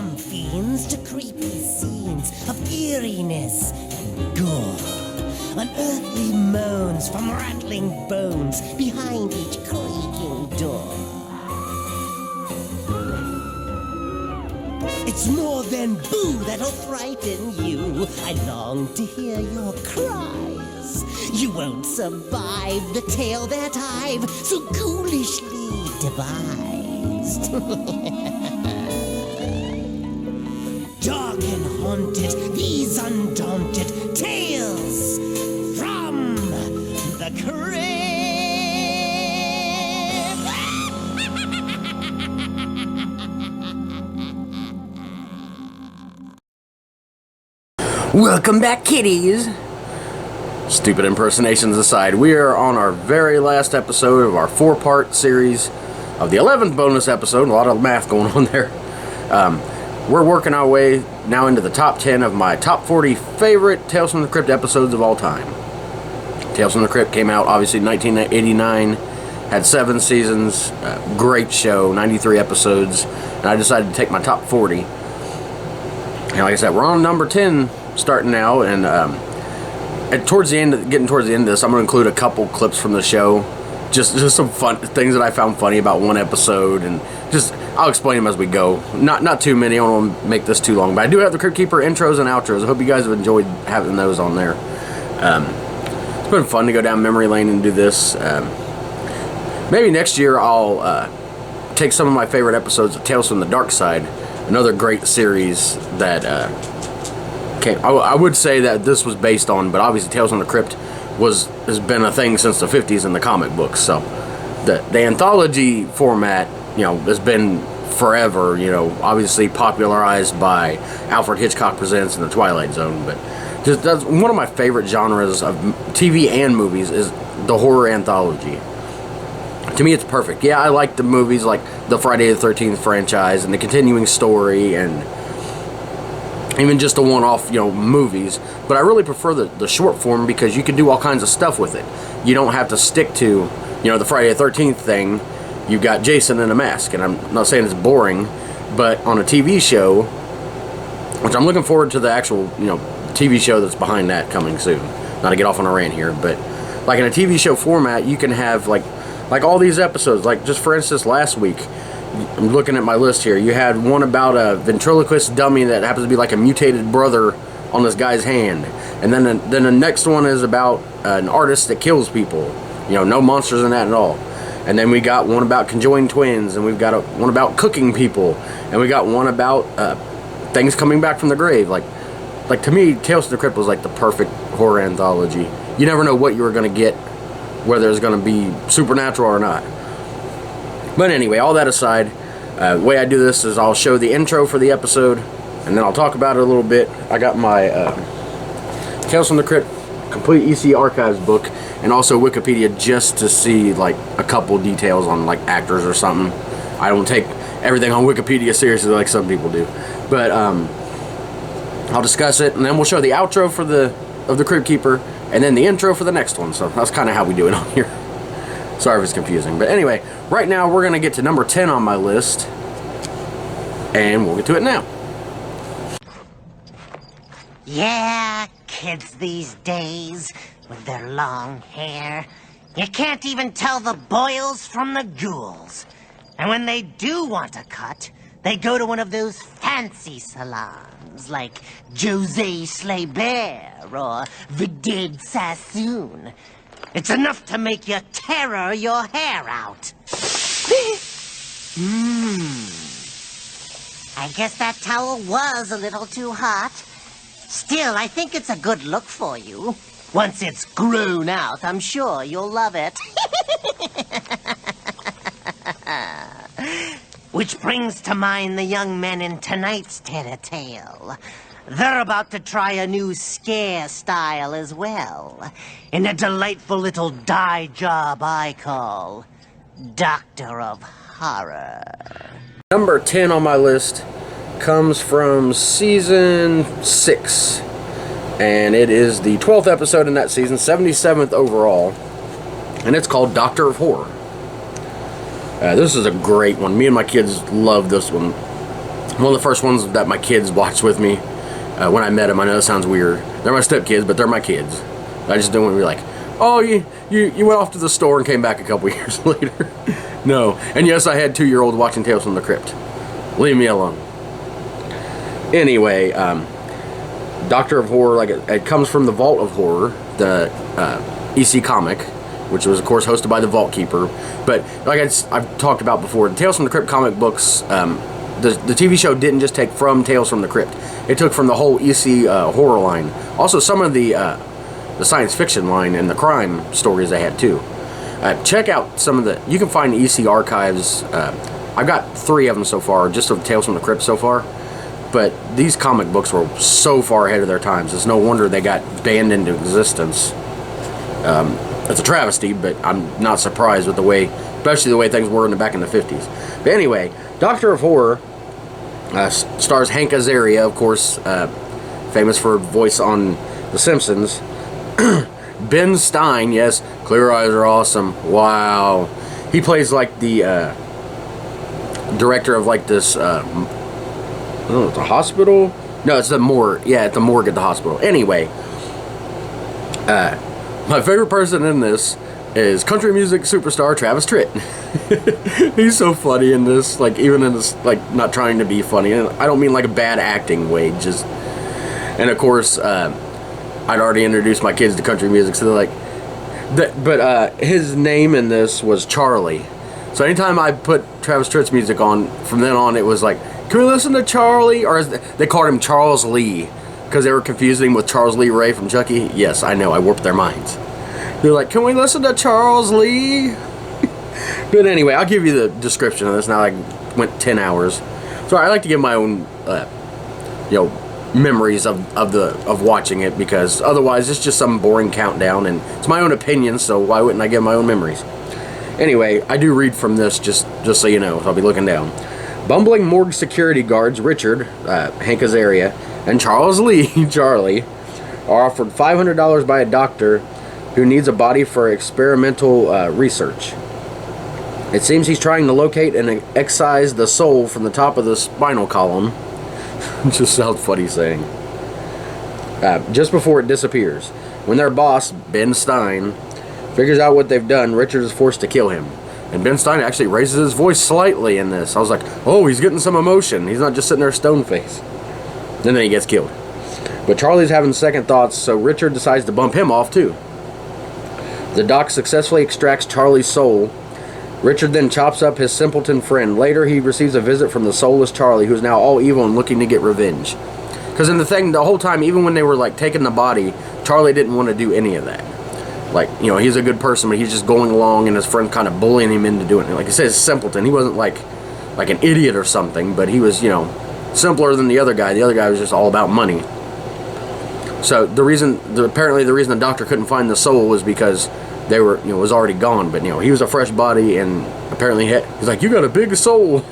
From fiends to creepy scenes of eeriness and gore. Unearthly moans from rattling bones behind each creaking door. It's more than boo that'll frighten you. I long to hear your cries. You won't survive the tale that I've so ghoulishly devised. Dark and haunted, these undaunted tales from the Crypt. Welcome back, kiddies! Stupid impersonations aside, we are on our very last episode of our 4-part series of the 11th bonus episode. A lot of math going on there. We're working our way now into the top 10 of my top 40 favorite Tales from the Crypt episodes of all time. Tales from the Crypt came out, obviously, in 1989. Had 7 seasons. Great show, 93 episodes. And I decided to take my top 40. And like I said, we're on number 10 starting now. And towards the end, getting towards the end of this, I'm going to include a couple clips from the show. Just some fun things that I found funny about one episode, and just I'll explain them as we go. Not too many. I don't want to make this too long, but I do have the Crypt Keeper intros and outros. I hope you guys have enjoyed having those on there. It's been fun to go down memory lane and do this. Maybe next year I'll take some of my favorite episodes of Tales from the Dark Side, another great series that I would say that this was based on, but obviously Tales from the Crypt has been a thing since the 50s in the comic books. So the anthology format, has been forever, obviously popularized by Alfred Hitchcock Presents and The Twilight Zone. But just that's one of my favorite genres of TV and movies is the horror anthology. To me, it's perfect. Yeah, I like the movies like the Friday the 13th franchise and the continuing story and even just the one-off, movies. But I really prefer the short form because you can do all kinds of stuff with it. You don't have to stick to, the Friday the 13th thing. You've got Jason in a mask, and I'm not saying it's boring, but on a TV show, which I'm looking forward to the actual, TV show that's behind that coming soon. Not to get off on a rant here, but like in a TV show format, you can have like all these episodes. Like just for instance, last week, I'm looking at my list here. You had one about a ventriloquist dummy that happens to be like a mutated brother on this guy's hand, and then the next one is about an artist that kills people. No monsters in that at all. And then we got one about conjoined twins, and we've got one about cooking people, and we got one about things coming back from the grave. Like to me, Tales from the Crypt was like the perfect horror anthology. You never know what you were going to get, whether it's going to be supernatural or not. But anyway, all that aside, the way I do this is I'll show the intro for the episode, and then I'll talk about it a little bit. I got my Tales from the Crypt Complete EC Archives book, and also Wikipedia just to see like a couple details on like actors or something. I don't take everything on Wikipedia seriously like some people do. But I'll discuss it, and then we'll show the outro for the Crypt Keeper, and then the intro for the next one. So that's kind of how we do it on here. Sorry if it's confusing. But anyway, right now we're going to get to number 10 on my list. And we'll get to it now. Yeah, kids these days, with their long hair. You can't even tell the boils from the ghouls. And when they do want a cut, they go to one of those fancy salons, like Jose Schleiber or Vided Sassoon. It's enough to make you terror your hair out. I guess that towel was a little too hot. Still, I think it's a good look for you. Once it's grown out, I'm sure you'll love it. Which brings to mind the young men in tonight's tale. They're about to try a new scare style as well, in a delightful little dye job I call Doctor of Horror. Number 10 on my list comes from season 6, and it is the 12th episode in that season, 77th overall, and it's called Doctor of Horror. This is a great one. Me and my kids love this one. One of the first ones that my kids watched with me when I met them. I know that sounds weird. They're my stepkids, but they're my kids. I just don't want to be like, oh, you went off to the store and came back a couple years later. No. And yes, I had 2-year-olds watching Tales from the Crypt. Leave me alone. Anyway, Doctor of Horror, like it comes from the Vault of Horror, the EC comic, which was of course hosted by the Vault Keeper. But like I've talked about before, the Tales from the Crypt comic books, the TV show didn't just take from Tales from the Crypt. It took from the whole EC horror line. Also some of the science fiction line and the crime stories they had too. Check out some of the, you can find EC archives. I've got 3 of them so far, just of Tales from the Crypt so far. But these comic books were so far ahead of their times. It's no wonder they got banned into existence. It's a travesty, but I'm not surprised with the way, especially the way things were back in the 50s. But anyway, Doctor of Horror stars Hank Azaria, of course, famous for voice on The Simpsons. Ben Stein, yes, Clear Eyes Are Awesome. Wow. He plays like the director of like this, I don't know, it's a hospital? No, it's the morgue. Yeah, it's the morgue at the hospital. Anyway, my favorite person in this is country music superstar Travis Tritt. He's so funny in this, like even in this, like not trying to be funny. And I don't mean like a bad acting way, just. And of course, I'd already introduced my kids to country music, so they're like, but his name in this was Charlie. So anytime I put Travis Tritt's music on, from then on it was like, can we listen to Charlie? Or they called him Charles Lee, because they were confusing him with Charles Lee Ray from Chucky. Yes, I know, I warped their minds. They're like, can we listen to Charles Lee? But anyway, I'll give you the description of this. Now I went 10 hours. So I like to give my own, memories of watching it, because otherwise it's just some boring countdown, and it's my own opinion, so why wouldn't I give my own memories? Anyway, I do read from this, just so you know, so I'll be looking down. Bumbling morgue security guards Richard, Hank Azaria, and Charles Lee, Charlie, are offered $500 by a doctor who needs a body for experimental research. It seems he's trying to locate and excise the soul from the top of the spinal column. Just sounds funny saying. Just before it disappears. When their boss, Ben Stein, figures out what they've done, Richard is forced to kill him. And Ben Stein actually raises his voice slightly in this. I was like, oh, he's getting some emotion. He's not just sitting there stone faced. And then he gets killed. But Charlie's having second thoughts, so Richard decides to bump him off too. The doc successfully extracts Charlie's soul. Richard then chops up his simpleton friend. Later, he receives a visit from the soulless Charlie, who's now all evil and looking to get revenge. Because in the whole time, even when they were like taking the body, Charlie didn't want to do any of that. Like, he's a good person, but he's just going along, and his friend kind of bullying him into doing it. Like he says, simpleton. He wasn't like an idiot or something, but he was, simpler than the other guy. The other guy was just all about money. So apparently the reason the doctor couldn't find the soul was because they were, was already gone. But he was a fresh body, and apparently he's like, you got a big soul,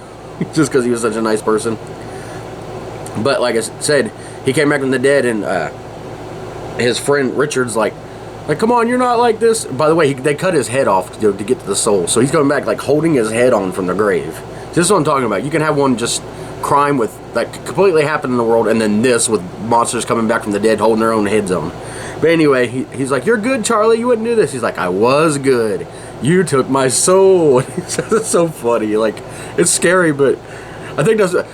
just because he was such a nice person. But like I said, he came back from the dead, and his friend Richard's like, come on, you're not like this. By the way, they cut his head off to get to the soul, so he's coming back like holding his head on from the grave. This is what I'm talking about. You can have one just crime with that completely happen in the world, and then this with monsters coming back from the dead holding their own heads on. But anyway, he's like, you're good, Charlie, you wouldn't do this. He's like, I was good, you took my soul. It's so funny. Like, it's scary, but I think that's what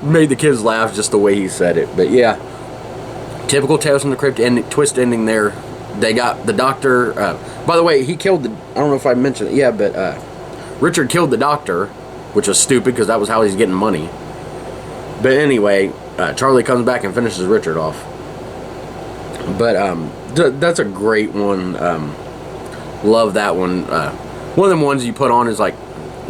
made the kids laugh, just the way he said it. But yeah, typical Tales from the Crypt twist ending there. They got the doctor, by the way, he killed I don't know if I mentioned it, yeah, but Richard killed the doctor, which was stupid because that was how he's getting money. But anyway, Charlie comes back and finishes Richard off. But that's a great one. Love that one. One of them ones you put on is like,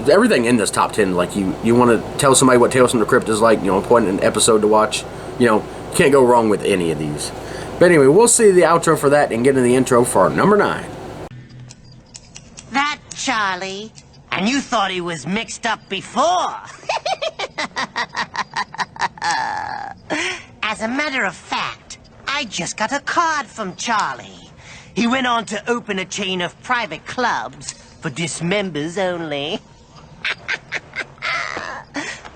everything in this top 10, like you want to tell somebody what Tales from the Crypt is like, point an episode to watch, you can't go wrong with any of these. But anyway, we'll see the outro for that and get into the intro for number 9. That Charlie? And you thought he was mixed up before. As a matter of fact, I just got a card from Charlie. He went on to open a chain of private clubs for dismembers only.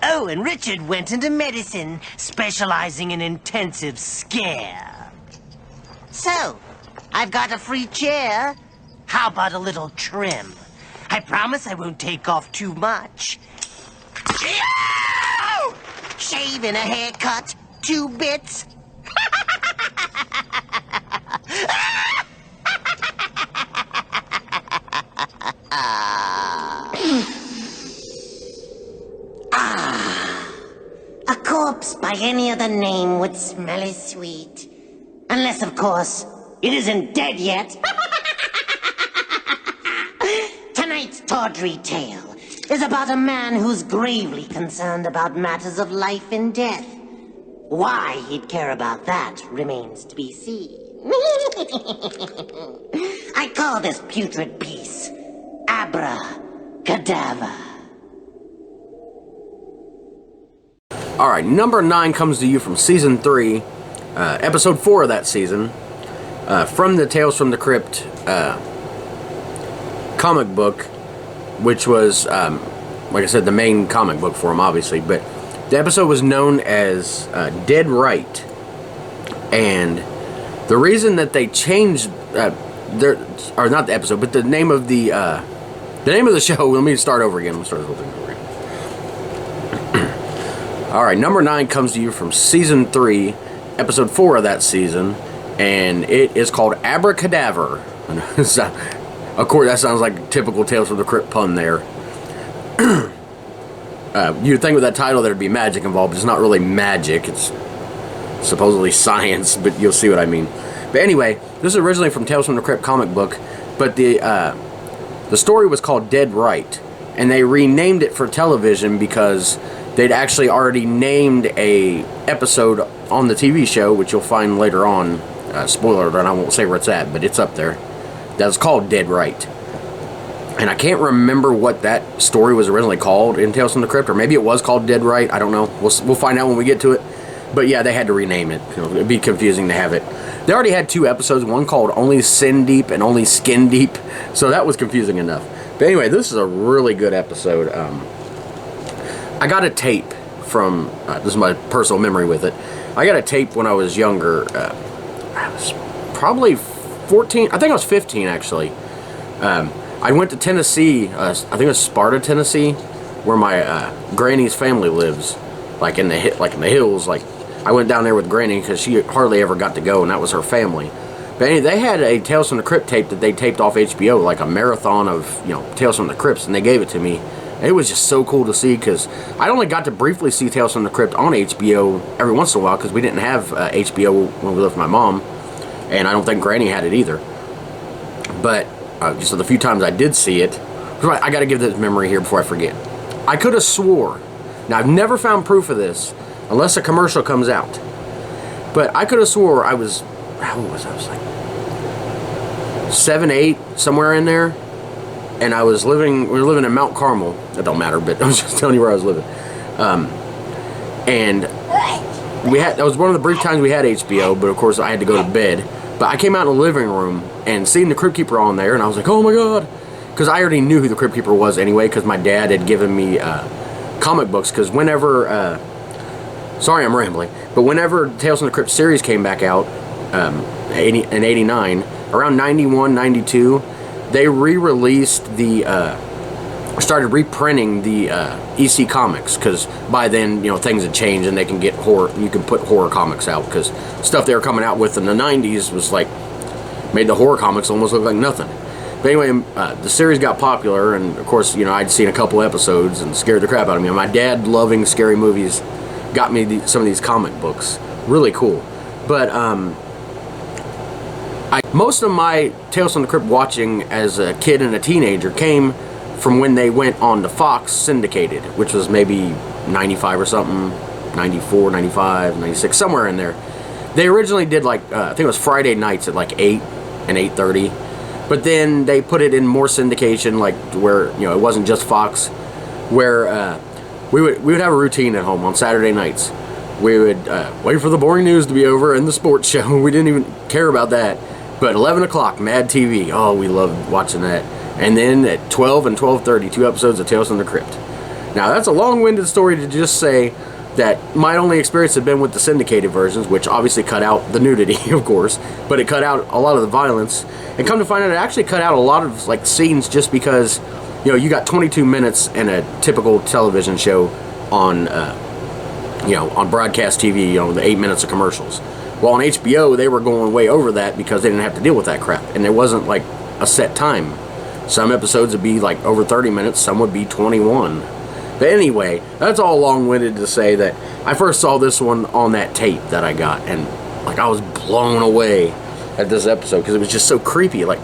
Oh, Oh, and Richard went into medicine, specializing in intensive scare. So, I've got a free chair. How about a little trim? I promise I won't take off too much. Shave and a haircut, 2 bits. A corpse by any other name would smell as sweet. Unless, of course, it isn't dead yet. Tonight's tawdry tale is about a man who's gravely concerned about matters of life and death. Why he'd care about that remains to be seen. I call this putrid piece Abracadabra. Alright, number 9 comes to you from Season 3, Episode 4 of that season, from the Tales from the Crypt comic book, which was, like I said, the main comic book for him, obviously, but the episode was known as Dead Right, and the reason that they changed, or not the episode, but the name of the show, let me start over again, Alright, number 9 comes to you from Season 3, Episode 4 of that season, and it is called Abracadabra. Of course, that sounds like a typical Tales from the Crypt pun there. You'd think with that title there'd be magic involved, but it's not really magic, it's supposedly science, but you'll see what I mean. But anyway, this is originally from Tales from the Crypt comic book, but the story was called Dead Right, and they renamed it for television because they'd actually already named a episode on the TV show, which you'll find later on. Spoiler alert, I won't say where it's at, but it's up there. That's called Dead Right. And I can't remember what that story was originally called in Tales from the Crypt, or maybe it was called Dead Right. I don't know. We'll find out when we get to it. But yeah, they had to rename it. You know, it'd be confusing to have it. They already had 2 episodes, one called Only Sin Deep and Only Skin Deep, so that was confusing enough. But anyway, this is a really good episode. I got a tape from, this is my personal memory with it. I got a tape when I was younger. I was probably 14, I think I was 15 actually. I went to Tennessee, I think it was Sparta, Tennessee, where my granny's family lives, like in the hills. Like I went down there with Granny because she hardly ever got to go, and that was her family. But anyway, they had a Tales from the Crypt tape that they taped off HBO, like a marathon of, you know, Tales from the Crypts, and they gave it to me. It was just so cool to see, because I only got to briefly see Tales from the Crypt on HBO every once in a while, because we didn't have HBO when we lived with my mom, and I don't think Granny had it either. But just the few times I did see it, I got to give this memory here before I forget. I could have swore, now I've never found proof of this, unless a commercial comes out, but I could have swore I was, how old was I? I was like 7, 8, somewhere in there. And I was living, we were living in Mount Carmel. That don't matter, but I was just telling you where I was living. And that was one of the brief times we had HBO, but of course I had to go to bed. But I came out in the living room and seen the Crypt Keeper on there, and I was like, oh my god. Because I already knew who the Crypt Keeper was anyway, because my dad had given me comic books. Because whenever, sorry I'm rambling, but whenever Tales from the Crypt series came back out in 89, around 91, 92, they re-released started reprinting the EC comics, because by then, you know, things had changed and they can get horror, you can put horror comics out, because stuff they were coming out with in the 90s was like, made the horror comics almost look like nothing. But anyway, the series got popular, and of course, you know, I'd seen a couple episodes and scared the crap out of me. My dad, loving scary movies, got me some of these comic books. Really cool. But, most of my Tales from the Crypt watching as a kid and a teenager came from when they went on to Fox syndicated, which was maybe 95 or something, 94, 95, 96, somewhere in there. They originally did like, I think it was Friday nights at like 8 and 8:30, but then they put it in more syndication, like where, you know, it wasn't just Fox, where we would have a routine at home on Saturday nights. We would wait for the boring news to be over and the sports show. We didn't even care about that. But 11 o'clock, Mad TV. Oh, we loved watching that. And then at 12 and 12:30, 2 episodes of Tales from the Crypt. Now, that's a long-winded story to just say that my only experience had been with the syndicated versions, which obviously cut out the nudity, of course, but it cut out a lot of the violence. And come to find out, it actually cut out a lot of like scenes just because, you know, you got 22 minutes in a typical television show on, you know, on broadcast TV, you know, the 8 minutes of commercials. Well, on HBO, they were going way over that because they didn't have to deal with that crap. And there wasn't like a set time. Some episodes would be like over 30 minutes, some would be 21. But anyway, that's all long-winded to say that I first saw this one on that tape that I got, and like I was blown away at this episode because it was just so creepy. Like,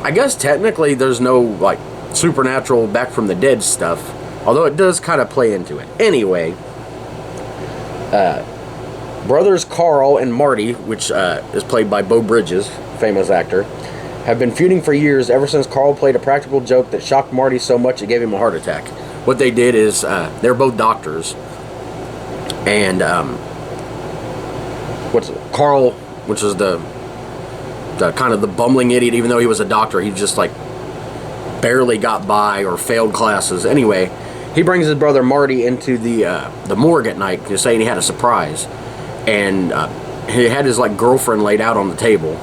I guess technically there's no like supernatural back from the dead stuff, although it does kind of play into it. Anyway, brothers Carl and Marty, which is played by Beau Bridges, famous actor, have been feuding for years ever since Carl played a practical joke that shocked Marty so much it gave him a heart attack. What they did is, they're both doctors, and Carl, which is the kind of the bumbling idiot, even though he was a doctor, he just like barely got by or failed classes. Anyway, he brings his brother Marty into the morgue at night, just saying he had a surprise, and he had his like girlfriend laid out on the table,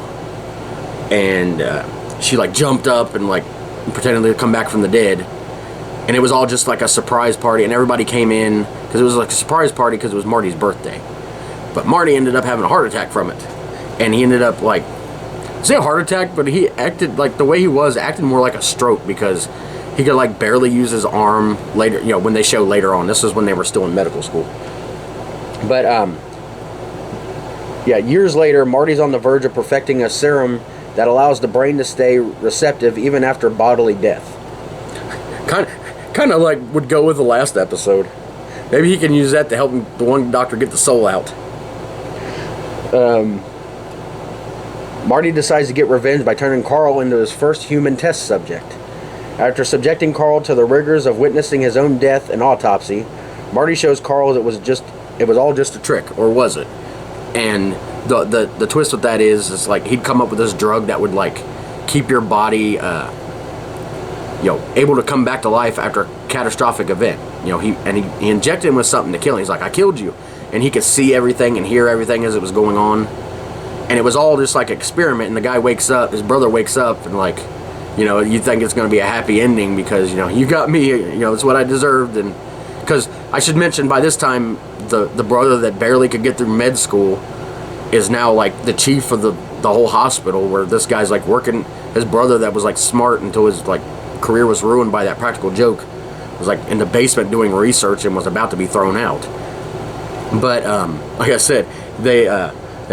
and she like jumped up and like pretended to come back from the dead. And it was all just like a surprise party, and everybody came in because it was like a surprise party because it was Marty's birthday. But Marty ended up having a heart attack from it, and he ended up like, say a heart attack, but he acted like the way he was acted more like a stroke because he could like barely use his arm later. You know, when they show later on, this is when they were still in medical school. But yeah, years later, Marty's on the verge of perfecting a serum that allows the brain to stay receptive even after bodily death. Kind of like would go with the last episode. Maybe he can use that to help the one doctor get the soul out. Marty decides to get revenge by turning Carl into his first human test subject. After subjecting Carl to the rigors of witnessing his own death and autopsy, Marty shows Carl that it was all just a trick, or was it? And the twist with that is like he'd come up with this drug that would like keep your body able to come back to life after a catastrophic event. You know, he injected him with something to kill him. He's like, I killed you. And he could see everything and hear everything as it was going on. And it was all just like an experiment. And the guy wakes up, his brother wakes up, and like, you know, you think it's going to be a happy ending because, you know, you got me, you know, it's what I deserved. And because I should mention, by this time, the brother that barely could get through med school is now like the chief of the whole hospital, where this guy's like working, his brother that was like smart until his like career was ruined by that practical joke was like in the basement doing research and was about to be thrown out. But like I said, they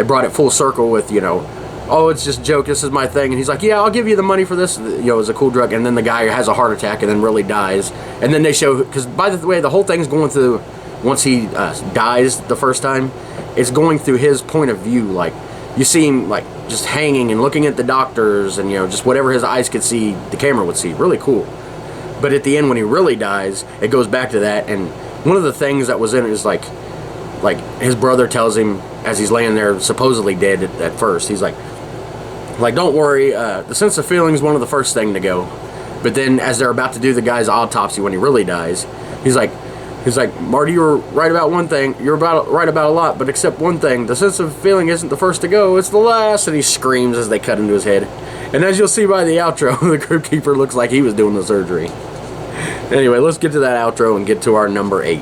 brought it full circle with, you know, oh, it's just a joke, this is my thing, and he's like, yeah, I'll give you the money for this, you know, it's a cool drug. And then the guy has a heart attack and then really dies. And then they show, because by the way, the whole thing's going through, once he dies the first time, it's going through his point of view. Like, you see him like just hanging and looking at the doctors, and, you know, just whatever his eyes could see, the camera would see. Really cool. But at the end, when he really dies, it goes back to that. And one of the things that was in it is like his brother tells him as he's laying there supposedly dead at first, he's like don't worry, the sense of feeling is one of the first thing to go. But then as they're about to do the guy's autopsy when he really dies, he's like, Marty, you were right about one thing, you're right about a lot, but except one thing, the sense of feeling isn't the first to go, it's the last. And he screams as they cut into his head. And as you'll see by the outro, the Crypt Keeper looks like he was doing the surgery. Anyway, let's get to that outro and get to our number 8.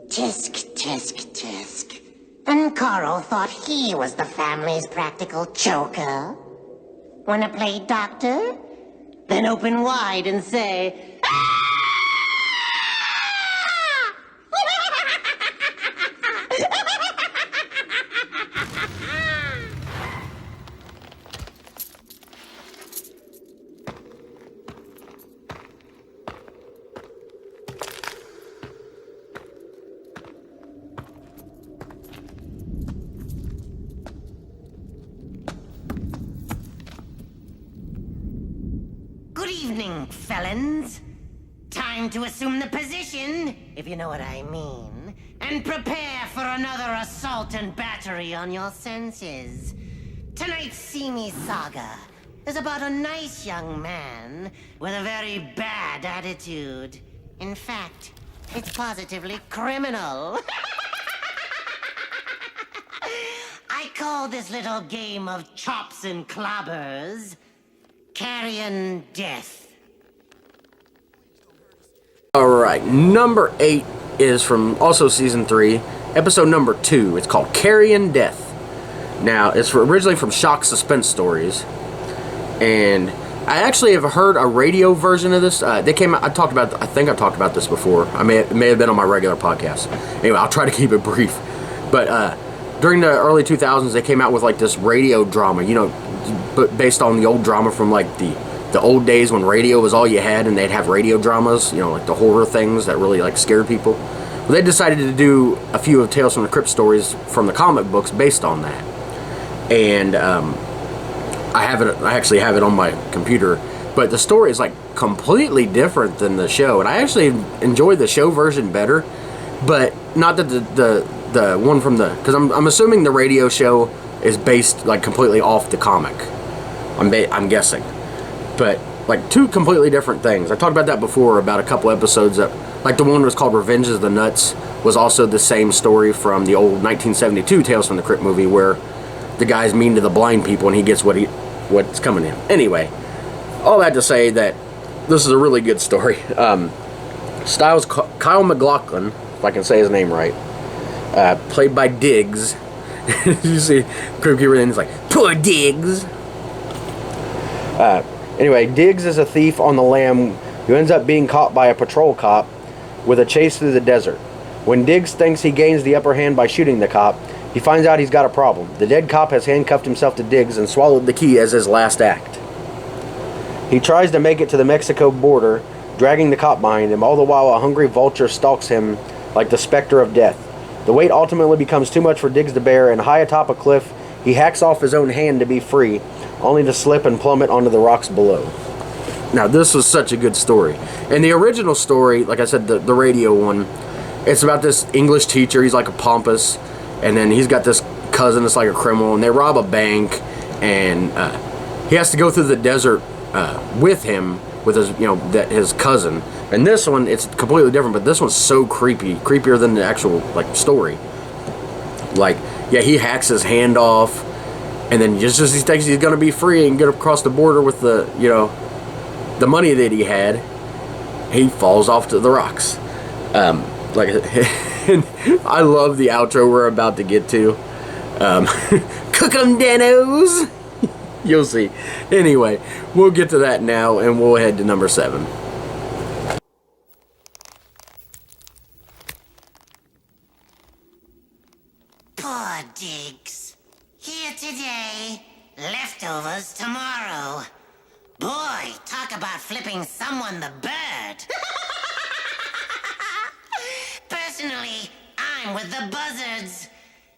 Tisk, tisk, tisk. And Carl thought he was the family's practical joker. Wanna play doctor? Then open wide and say, "Ah!" Good evening, felons. Time to assume the position, if you know what I mean, and prepare for another assault and battery on your senses. Tonight's seamy saga is about a nice young man with a very bad attitude. In fact, it's positively criminal. I call this little game of chops and clobbers Carrion Death. Alright, number 8 is from also season 3, episode number 2. It's called Carrion Death. Now, it's originally from Shock Suspense Stories. And I actually have heard a radio version of this. They came out, I think I talked about this before. It may have been on my regular podcast. Anyway, I'll try to keep it brief. But during the early 2000s, they came out with like this radio drama, you know, but based on the old drama from like the old days when radio was all you had, and they'd have radio dramas, you know, like the horror things that really like scared people. Well, they decided to do a few of Tales from the Crypt stories from the comic books based on that. And I actually have it on my computer, but the story is like completely different than the show, and I actually enjoyed the show version better. But not that the one from the, because I'm assuming the radio show is based like completely off the comic. I'm guessing, but like two completely different things. I talked about that before about a couple episodes that, like the one was called Revenge of the Nuts, was also the same story from the old 1972 Tales from the Crypt movie where the guy's mean to the blind people and he gets what's coming in. Anyway, all that to say that this is a really good story. Styles Kyle MacLachlan, if I can say his name right, played by Diggs. You see Crypt Keeper, and he's like, poor Diggs. Anyway, Diggs is a thief on the lam who ends up being caught by a patrol cop with a chase through the desert. When Diggs thinks he gains the upper hand by shooting the cop, he finds out he's got a problem. The dead cop has handcuffed himself to Diggs and swallowed the key as his last act. He tries to make it to the Mexico border, dragging the cop behind him, all the while a hungry vulture stalks him like the specter of death. The weight ultimately becomes too much for Diggs to bear, and high atop a cliff, he hacks off his own hand to be free, only to slip and plummet onto the rocks below. Now, this was such a good story. And the original story, like I said, the radio one, it's about this English teacher. He's like a pompous, and then he's got this cousin that's like a criminal, and they rob a bank, and he has to go through the desert with him, with his, you know, his cousin. And this one, it's completely different, but this one's so creepy, creepier than the actual like story. Like, yeah, he hacks his hand off, and then just as he thinks he's gonna be free and get across the border with the, you know, the money that he had, he falls off to the rocks. Like, I love the outro we're about to get to. Cook 'em, Danos. You'll see. Anyway, we'll get to that now, and we'll head to number 7. Poor Diggs. Here today, leftovers tomorrow. Boy, talk about flipping someone the bird. Personally, I'm with the buzzards.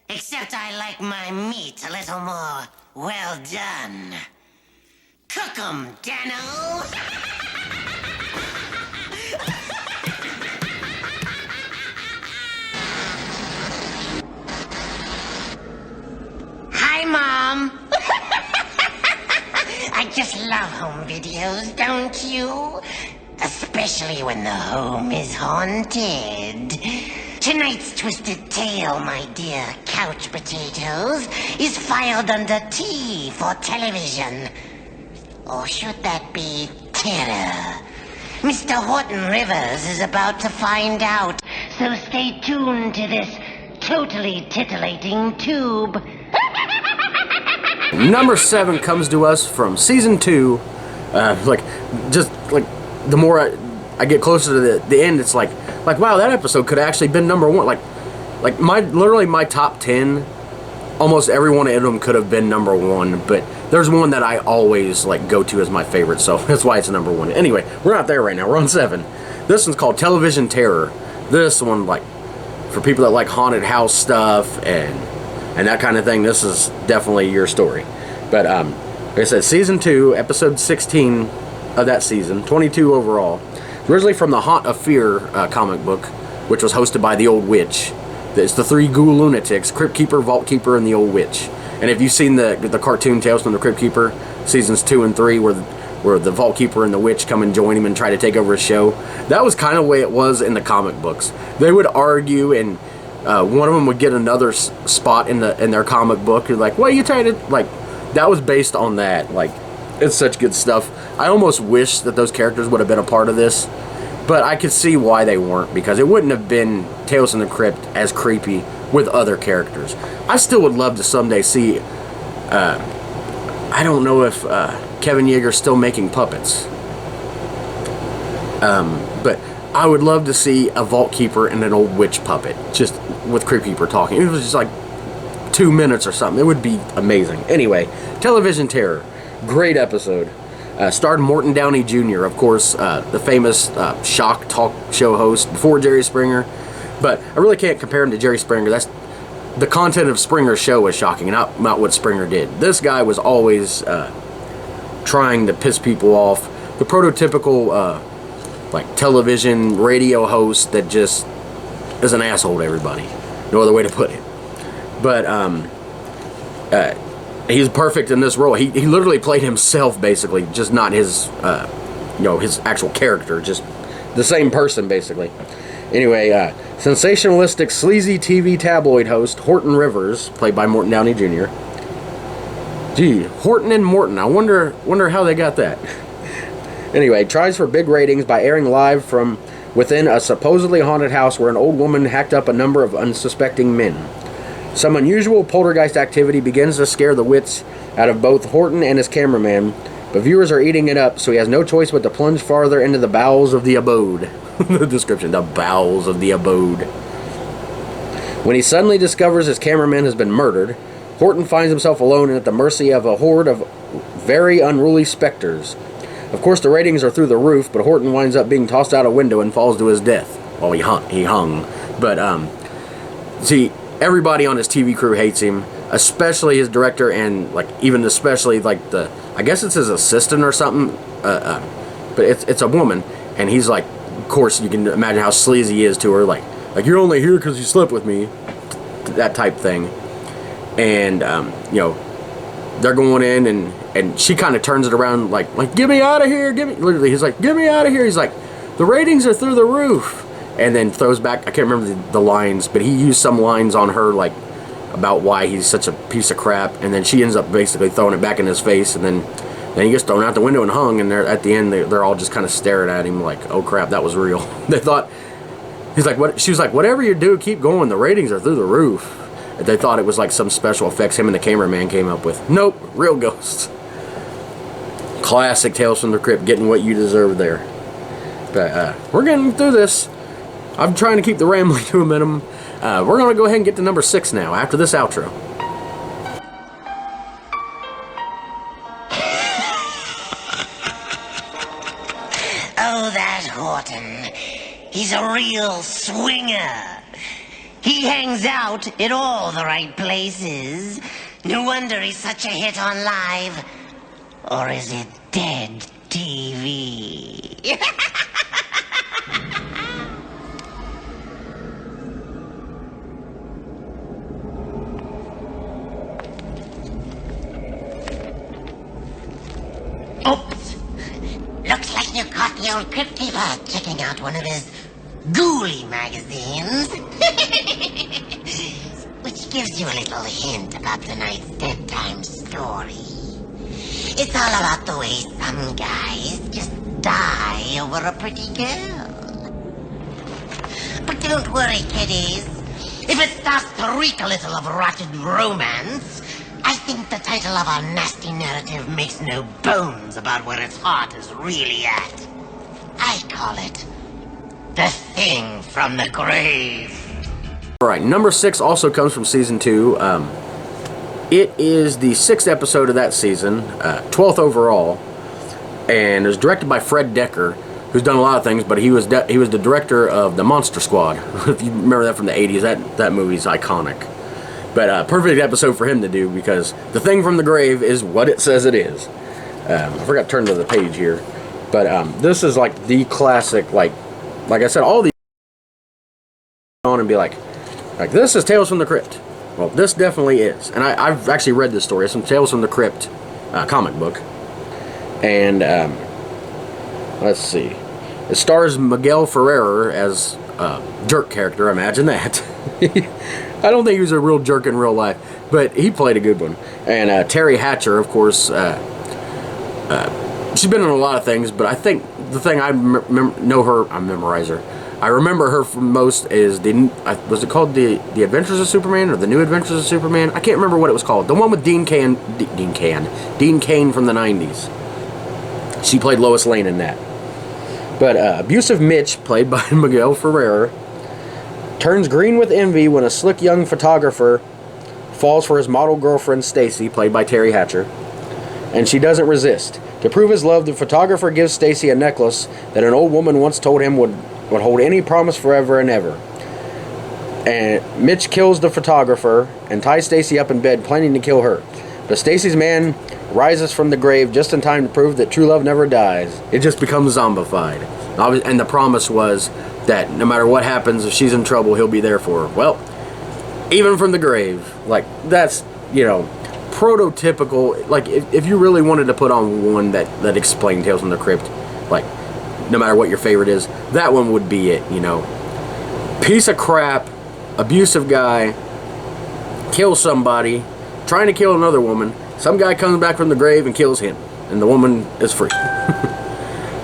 Except I like my meat a little more well done. Cook 'em, Dano. Hi, Mom. I just love home videos, don't you? Especially when the home is haunted. Tonight's twisted tale, my dear couch potatoes, is filed under T for television. Or should that be terror? Mr. Horton Rivers is about to find out, so stay tuned to this totally titillating tube. Number 7 comes to us from season 2. The more I get closer to the end, it's like wow, that episode could have actually been number 1. Like my top 10, almost every one of them could have been number 1. But there's one that I always like go to as my favorite, so that's why it's number 1. Anyway, we're not there right now. We're on 7. This one's called Television Terror. This one, like, for people that like haunted house stuff and that kind of thing, this is definitely your story. But like I said, season 2, episode 16 of that season, 22 overall. Originally from the Haunt of Fear comic book, which was hosted by the Old Witch. It's the 3 ghoul lunatics, Crypt Keeper, Vault Keeper, and the Old Witch. And if you've seen the cartoon Tales from the Crypt Keeper, seasons 2 and 3, where the Vault Keeper and the Witch come and join him and try to take over his show, that was kind of the way it was in the comic books. They would argue, and one of them would get another spot in their comic book. You're like, what are you trying to, like, that was based on that. Like, it's such good stuff. I almost wish that those characters would have been a part of this, but I could see why they weren't, because it wouldn't have been Tales from the Crypt as creepy with other characters. I still would love to someday see, I don't know if Kevin Yeager's still making puppets, but I would love to see a Vault Keeper and an old witch puppet, just with Crypt Keeper talking. It was just like 2 minutes or something. It would be amazing. Anyway, Television Terror. Great episode. Starred Morton Downey Jr., of course, the famous shock talk show host before Jerry Springer. But I really can't compare him to Jerry Springer. That's the content of Springer's show was shocking, not what Springer did. This guy was always trying to piss people off. The prototypical like television radio host that just is an asshole to everybody. No other way to put it. But he's perfect in this role. He literally played himself, basically, just not his his actual character, just the same person, basically. Anyway, sensationalistic, sleazy TV tabloid host Horton Rivers, played by Morton Downey Jr. Gee, Horton and Morton. I wonder how they got that. Anyway, tries for big ratings by airing live from within a supposedly haunted house where an old woman hacked up a number of unsuspecting men. Some unusual poltergeist activity begins to scare the wits out of both Horton and his cameraman, but viewers are eating it up, so he has no choice but to plunge farther into the bowels of the abode. The description, the bowels of the abode. When he suddenly discovers his cameraman has been murdered, Horton finds himself alone and at the mercy of a horde of very unruly specters. Of course, the ratings are through the roof, but Horton winds up being tossed out a window and falls to his death. Well, he hung. But, see, everybody on his TV crew hates him, especially his director and, like, even especially, like, I guess it's his assistant or something, but it's a woman, and he's like, of course, you can imagine how sleazy he is to her, like you're only here because you slept with me, that type thing. And, they're going in, and she kind of turns it around, like, get me out of here, literally, he's like, get me out of here, he's like, the ratings are through the roof. And then throws back, I can't remember the lines, but he used some lines on her, like, about why he's such a piece of crap, and then she ends up basically throwing it back in his face, and then he gets thrown out the window and hung, and at the end, they're all just kind of staring at him like, oh crap, that was real. They thought, he's like, what? She was like, whatever you do, keep going, the ratings are through the roof. They thought it was like some special effects him and the cameraman came up with. Nope, real ghosts. Classic Tales from the Crypt, getting what you deserve there. But we're getting through this. I'm trying to keep the rambling to a minimum. We're going to go ahead and get to number 6 now, after this outro. Oh, that Horton. He's a real swinger. He hangs out at all the right places. No wonder he's such a hit on live. Or is it dead TV? Oops. Looks like you caught the old Crypt Keeper checking out one of his ghouly magazines. Which gives you a little hint about tonight's bedtime story. It's all about the way some guys just die over a pretty girl. But don't worry, kiddies. If it starts to reek a little of rotted romance, I think the title of our nasty narrative makes no bones about where its heart is really at. I call it The Thing from the Grave. Alright, number 6 also comes from season 2. It is the 6th episode of that season, 12th overall, and it was directed by Fred Decker, who's done a lot of things, but he was the director of The Monster Squad. If you remember that from the 80s, that movie's iconic. But perfect episode for him to do, because The Thing from the Grave is what it says it is. I forgot to turn to the page here. But this is like the classic, like I said, all these on and be like this is Tales from the Crypt. Well, this definitely is. And I've actually read this story. It's some Tales from the Crypt comic book. And, let's see. It stars Miguel Ferrer as a jerk character. Imagine that. I don't think he was a real jerk in real life, but he played a good one. And Terry Hatcher, of course, she's been in a lot of things, but I think the thing I memorize her. I remember her from most is was it called the Adventures of Superman or the New Adventures of Superman? I can't remember what it was called. The one with Dean Cain from the 90's. She played Lois Lane in that. But abusive Mitch, played by Miguel Ferrer, turns green with envy when a slick young photographer falls for his model girlfriend Stacy, played by Terry Hatcher, and she doesn't resist. To prove his love, the photographer gives Stacy a necklace that an old woman once told him would hold any promise forever and ever. And Mitch kills the photographer and ties Stacy up in bed, planning to kill her. But Stacy's man rises from the grave just in time to prove that true love never dies. It just becomes zombified. And the promise was that no matter what happens, if she's in trouble, he'll be there for her. Well, even from the grave. Like, that's, prototypical. Like, if you really wanted to put on one that explained Tales from the Crypt, like, no matter what your favorite is, that one would be it, Piece of crap, abusive guy, kills somebody, trying to kill another woman. Some guy comes back from the grave and kills him, and the woman is free.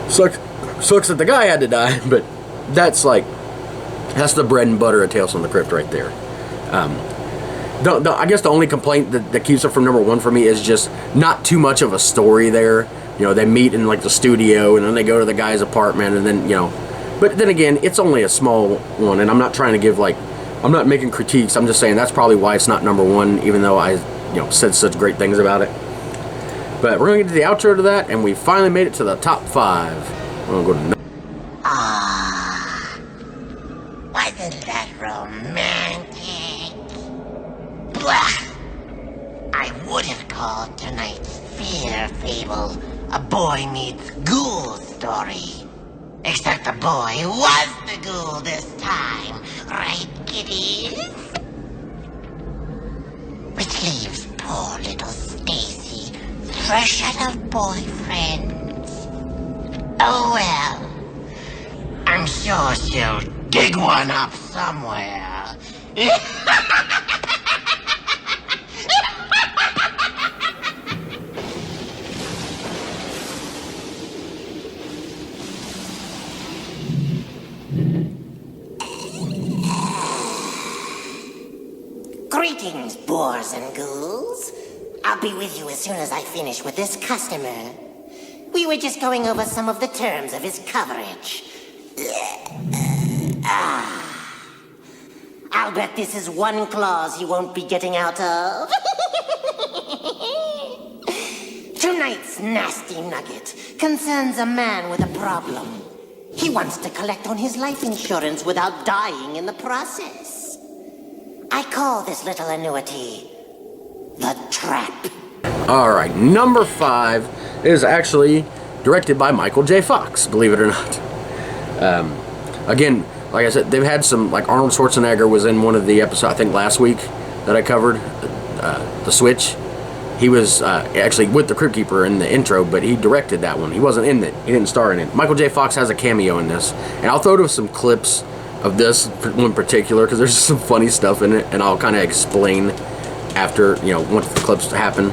Sucks that the guy had to die, but that's the bread and butter of Tales from the Crypt right there. I guess the only complaint that keeps it from number one for me is just not too much of a story there. They meet in the studio, and then they go to the guy's apartment, and then but then again, it's only a small one, and I'm not trying to give I'm not making critiques. I'm just saying that's probably why it's not number one, even though I said such great things about it. But we're gonna get to the outro to that, and we finally made it to the top 5. We're gonna go to Wasn't that romantic? Blah! I would have called tonight's fear fable a boy meets ghoul story. Except the boy was the ghoul this time, right, kiddies? Which leaves poor little Stacy fresh out of boyfriends. Oh well, I'm sure she'll dig one up somewhere. Greetings, boars and ghouls. I'll be with you as soon as I finish with this customer. We were just going over some of the terms of his coverage. I'll bet this is one clause he won't be getting out of. Tonight's nasty nugget concerns a man with a problem. He wants to collect on his life insurance without dying in the process. I call this little annuity The Trap. Alright, number 5 is actually directed by Michael J. Fox, believe it or not. Again, like I said, they've had some, Arnold Schwarzenegger was in one of the episodes, I think last week, that I covered, The Switch. He was actually with the Crypt Keeper in the intro, but he directed that one. He wasn't in it. He didn't star in it. Michael J. Fox has a cameo in this, and I'll throw to some clips of this one in particular, because there's some funny stuff in it, and I'll kind of explain after, once the clips happen.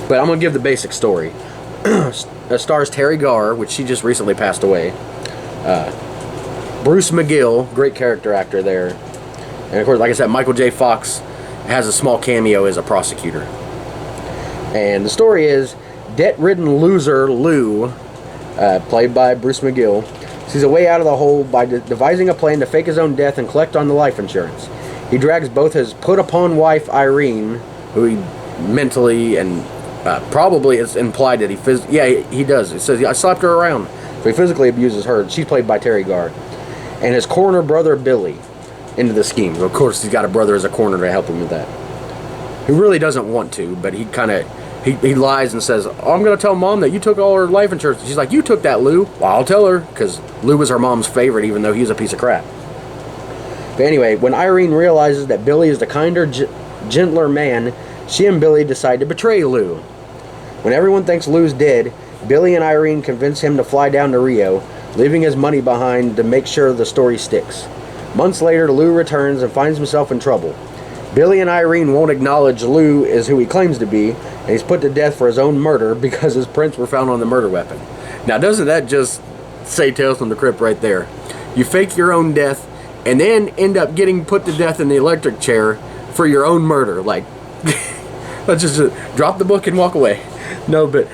But I'm going to give the basic story. It stars Terry Garr, which she just recently passed away. Bruce McGill, great character actor there. And of course, like I said, Michael J. Fox has a small cameo as a prosecutor. And the story is, debt-ridden loser Lou, played by Bruce McGill, sees a way out of the hole by devising a plan to fake his own death and collect on the life insurance. He drags both his put-upon wife, Irene, who he mentally and probably it's implied that he does. It says, I slapped her around. So he physically abuses her. She's played by Terry Garr. And his coroner brother, Billy, into the scheme. Of course, he's got a brother as a coroner to help him with that. He really doesn't want to, but he kind of... He lies and says, oh, I'm going to tell Mom that you took all her life insurance. She's like, you took that, Lou. Well, I'll tell her, because Lou was her mom's favorite, even though he's a piece of crap. But anyway, when Irene realizes that Billy is the kinder gentler man, she and Billy decide to betray Lou. When everyone thinks Lou's dead, Billy and Irene convince him to fly down to Rio, leaving his money behind to make sure the story sticks. Months later, Lou returns and finds himself in trouble. Billy and Irene won't acknowledge Lou is who he claims to be, and he's put to death for his own murder because his prints were found on the murder weapon. Now, doesn't that just say Tales from the Crypt right there? You fake your own death and then end up getting put to death in the electric chair for your own murder. Like, let's just drop the book and walk away. No, but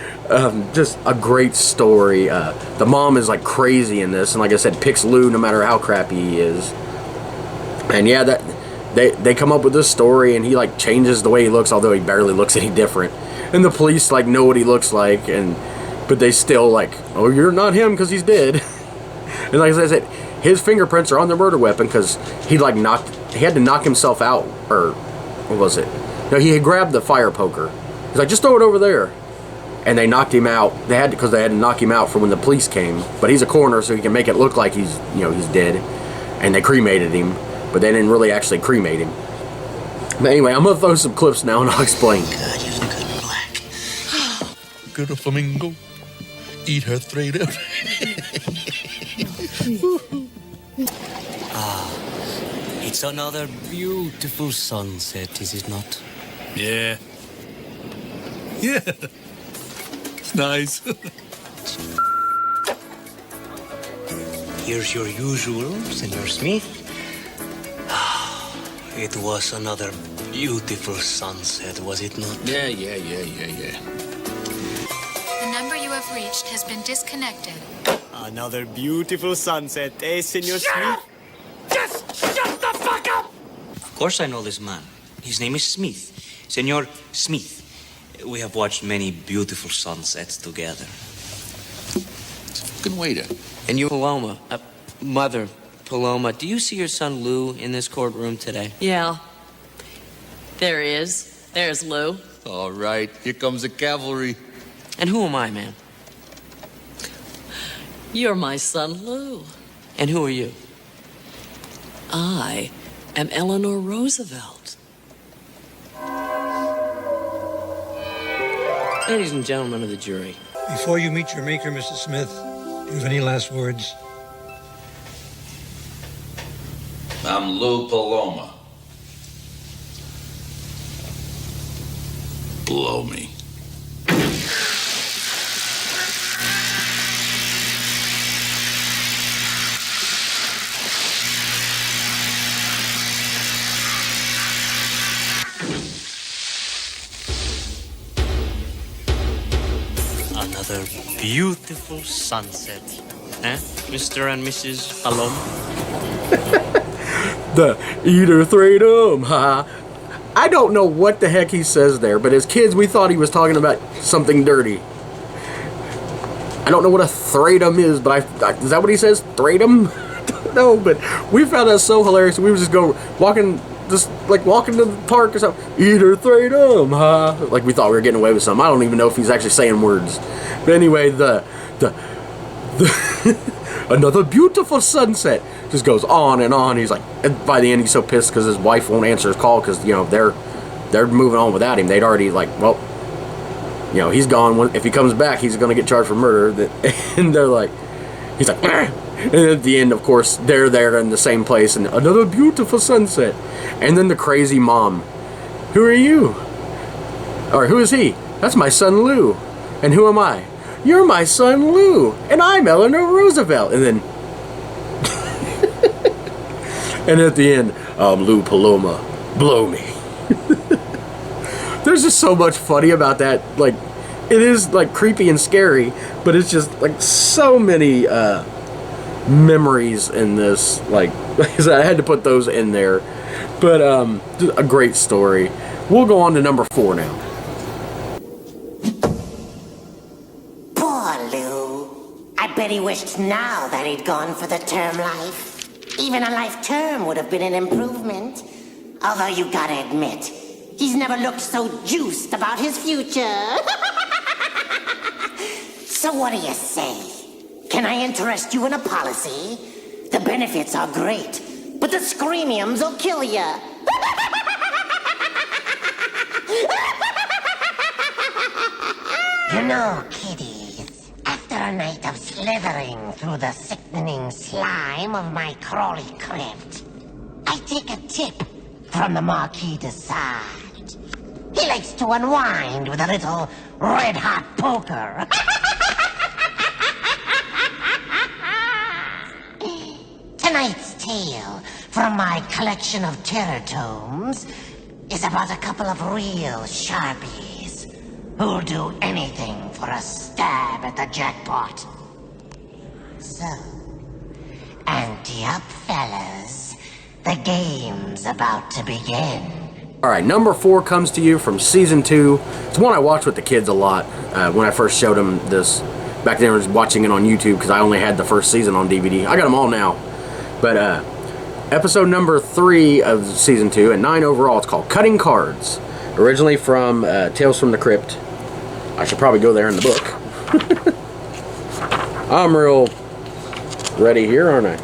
just a great story. The mom is like crazy in this, and like I said, picks Lou no matter how crappy he is. And yeah, that they come up with this story, and he like changes the way he looks, although he barely looks any different. And the police like know what he looks like, but they still like, oh, you're not him because he's dead. And like I said, his fingerprints are on the murder weapon because he had to knock himself out, or what was it? No, he had grabbed the fire poker. He's like, just throw it over there. And they knocked him out. Because they had to knock him out for when the police came. But he's a coroner, so he can make it look like he's dead. And they cremated him, but they didn't really actually cremate him. But anyway, I'm gonna throw some clips now and I'll explain. God, you're good and black. Good a flamingo. Eat her straight up. It's another beautiful sunset, is it not? Yeah. Yeah. It's nice. Here's your usual, Senor Smith. It was another beautiful sunset, was it not? Yeah. The number you have reached has been disconnected. Another beautiful sunset, eh, Senor Smith? Just shut the fuck up! Of course I know this man. His name is Smith. Senor Smith. We have watched many beautiful sunsets together. It's a fucking waiter. And you, Paloma, Mother Paloma, do you see your son Lou in this courtroom today? Yeah. There he is. There's Lou. All right, here comes the cavalry. And who am I, ma'am? You're my son Lou. And who are you? I am Eleanor Roosevelt. Ladies and gentlemen of the jury. Before you meet your maker, Mr. Smith, do you have any last words? I'm Lou Paloma. Blow me. Another beautiful sunset, eh, Mr. and Mrs. Paloma? The eater freedom, ha. I don't know what the heck he says there, but as kids we thought he was talking about something dirty. I don't know what a thradum is, but is that what he says? Thradum? No, but we found that so hilarious. We would just go walking to the park or something. Eater thradum, ha. Like we thought we were getting away with something. I don't even know if he's actually saying words. But anyway, the another beautiful sunset just goes on and on. He's like, and by the end he's so pissed because his wife won't answer his call because they're moving on without him. They'd already he's gone. If he comes back, he's gonna get charged for murder. And they're like, he's like, "Argh!" And at the end, of course, they're there in the same place and another beautiful sunset. And then the crazy mom, who are you? Or who is he? That's my son Lou. And who am I? You're my son Lou, and I'm Eleanor Roosevelt. And then, and at the end, I'm Lou Paloma. Blow me. There's just so much funny about that. Like, it is like creepy and scary, but it's just like so many memories in this. Like I said, I had to put those in there. But a great story. We'll go on to number 4 now. Poor Lou. I bet he wished now that he'd gone for the term life. Even a life term would have been an improvement. Although you gotta admit, he's never looked so juiced about his future. So what do you say? Can I interest you in a policy? The benefits are great, but the screamiums will kill ya. know, kiddies, after a night of slithering through the sickening slime of my crawly crypt, I take a tip from the Marquis de Sade. He likes to unwind with a little red-hot poker. Tonight's tale from my collection of terror tomes is about a couple of real sharpies who'll do anything for a stab at the jackpot. So, ante up, fellas. The game's about to begin. Alright, number 4 comes to you from Season 2. It's one I watched with the kids a lot when I first showed them this. Back then I was watching it on YouTube because I only had the first season on DVD. I got them all now. But episode number 3 of Season 2, and 9 overall, it's called Cutting Cards. Originally from Tales from the Crypt. I should probably go there in the book. I'm ready here, aren't I?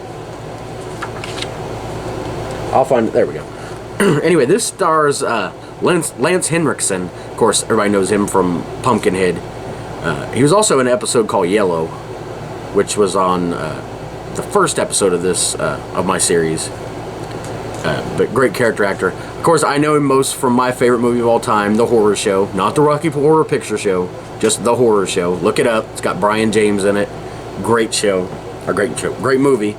I'll find it. There we go. Anyway, this stars Lance Henriksen. Of course, everybody knows him from Pumpkinhead. He was also in an episode called Yellow, which was on the first episode of this of my series. But great character actor. Of course, I know him most from my favorite movie of all time, The Horror Show. Not the Rocky Horror Picture Show, just The Horror Show. Look it up. It's got Brian James in it. Great show. Or great show. Great movie.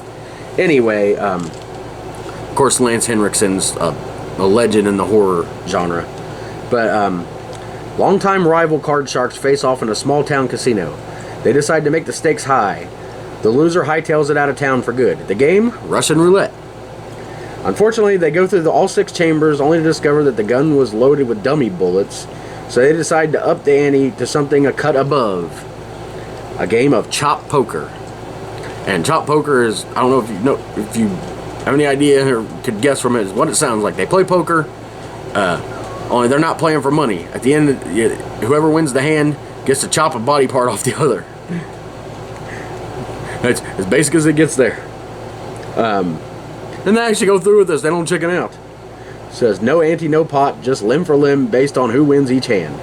Anyway, of course, Lance Henriksen's a legend in the horror genre. But longtime rival card sharks face off in a small town casino. They decide to make the stakes high. The loser hightails it out of town for good. The game? Russian roulette. Unfortunately, they go through all 6 chambers only to discover that the gun was loaded with dummy bullets, so they decide to up the ante to something a cut above. A game of chop poker. And chop poker is, I don't know if you have any idea or could guess from it, is what it sounds like. They play poker, only they're not playing for money. At the end, whoever wins the hand gets to chop a body part off the other. It's as basic as it gets there. And they actually go through with this. They don't chicken out. It says, no ante, no pot, just limb for limb based on who wins each hand.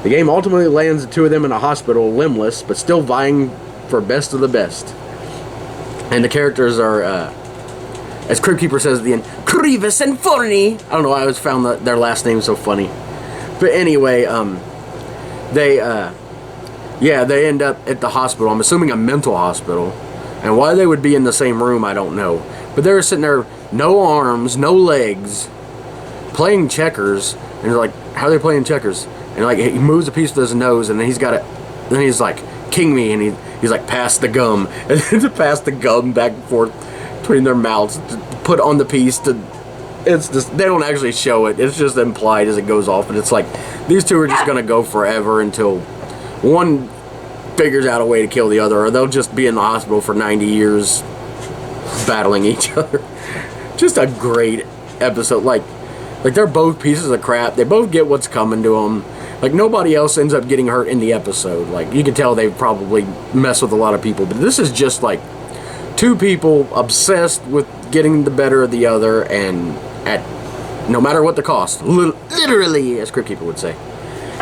The game ultimately lands the 2 of them in a hospital, limbless, but still vying for best of the best. And the characters are, as Crypt Keeper says at the end, Grievous and Forney. I don't know why I always found their last name so funny. But anyway, they end up at the hospital. I'm assuming a mental hospital. And why they would be in the same room, I don't know. But they're sitting there, no arms, no legs, playing checkers. And they're like, how are they playing checkers? And like, he moves a piece of his nose, and then then he's like, king me, and he's like, pass the gum. And then to pass the gum back and forth between their mouths, to put on the piece, it's just, they don't actually show it. It's just implied as it goes off. And it's like, these 2 are just going to go forever until one figures out a way to kill the other, or they'll just be in the hospital for 90 years battling each other. Just a great episode. Like they're both pieces of crap. They both get what's coming to them. Like, nobody else ends up getting hurt in the episode. Like, you can tell they probably mess with a lot of people, but this is just like 2 people obsessed with getting the better of the other, and at no matter what the cost, literally, as Crypt Keeper would say.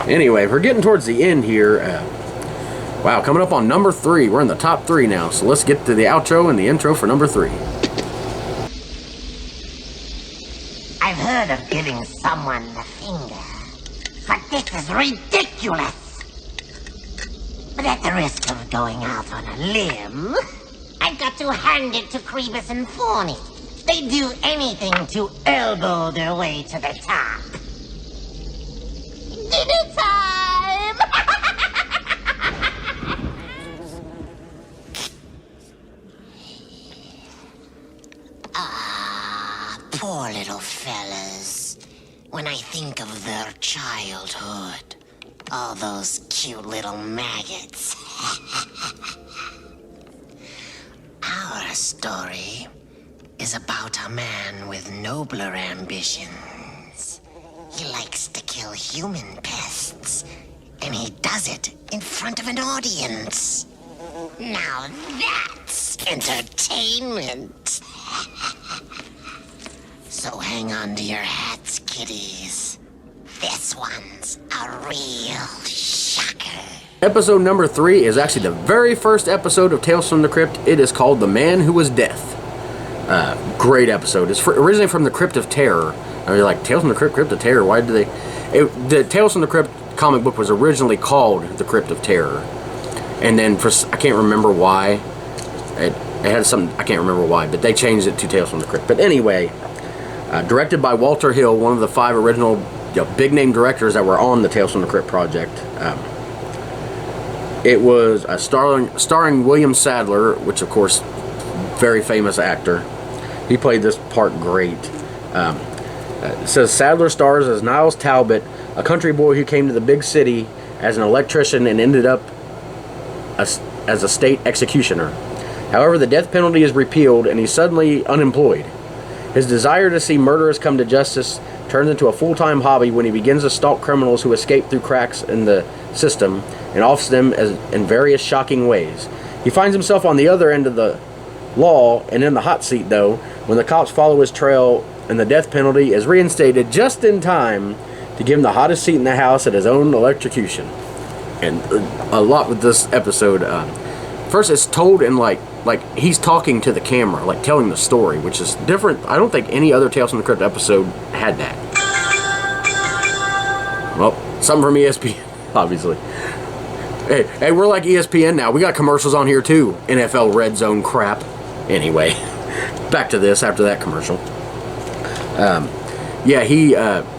Anyway, we're getting towards the end here. Wow, coming up on number 3. We're in the top 3 now, so let's get to the outro and the intro for number 3. I've heard of giving someone the finger, but this is ridiculous. But at the risk of going out on a limb, I've got to hand it to Grievous and Forney. They do anything to elbow their way to the top. Dinner time! Poor little fellas. When I think of their childhood, all those cute little maggots. Our story is about a man with nobler ambitions. He likes to kill human pests, and he does it in front of an audience. Now that's entertainment. So hang on to your hats, kiddies, this one's a real shocker. Episode number 3 is actually the very first episode of Tales from the Crypt. It is called The Man Who Was Death. Great episode. It's originally from the Crypt of Terror. I mean, like, Tales from the Crypt of Terror, why did they... the Tales from the Crypt comic book was originally called The Crypt of Terror. And then, I can't remember why. It had something, I can't remember why, but they changed it to Tales from the Crypt. But anyway, directed by Walter Hill, one of the 5 original big-name directors that were on the Tales from the Crypt project. It was starring William Sadler, which, of course, very famous actor. He played this part great. It says Sadler stars as Niles Talbot, a country boy who came to the big city as an electrician and ended up as a state executioner. However, the death penalty is repealed and he's suddenly unemployed. His desire to see murderers come to justice turns into a full-time hobby when he begins to stalk criminals who escape through cracks in the system and offs them in various shocking ways. He finds himself on the other end of the law and in the hot seat, though, when the cops follow his trail and the death penalty is reinstated just in time to give him the hottest seat in the house at his own electrocution. And a lot with this episode. First, it's told in like he's talking to the camera, like telling the story, which is different. I don't think any other Tales from the Crypt episode had that. Well, something from ESPN, obviously. Hey, we're like ESPN now. We got commercials on here too. NFL Red Zone crap. Anyway, back to this after that commercial. Yeah, he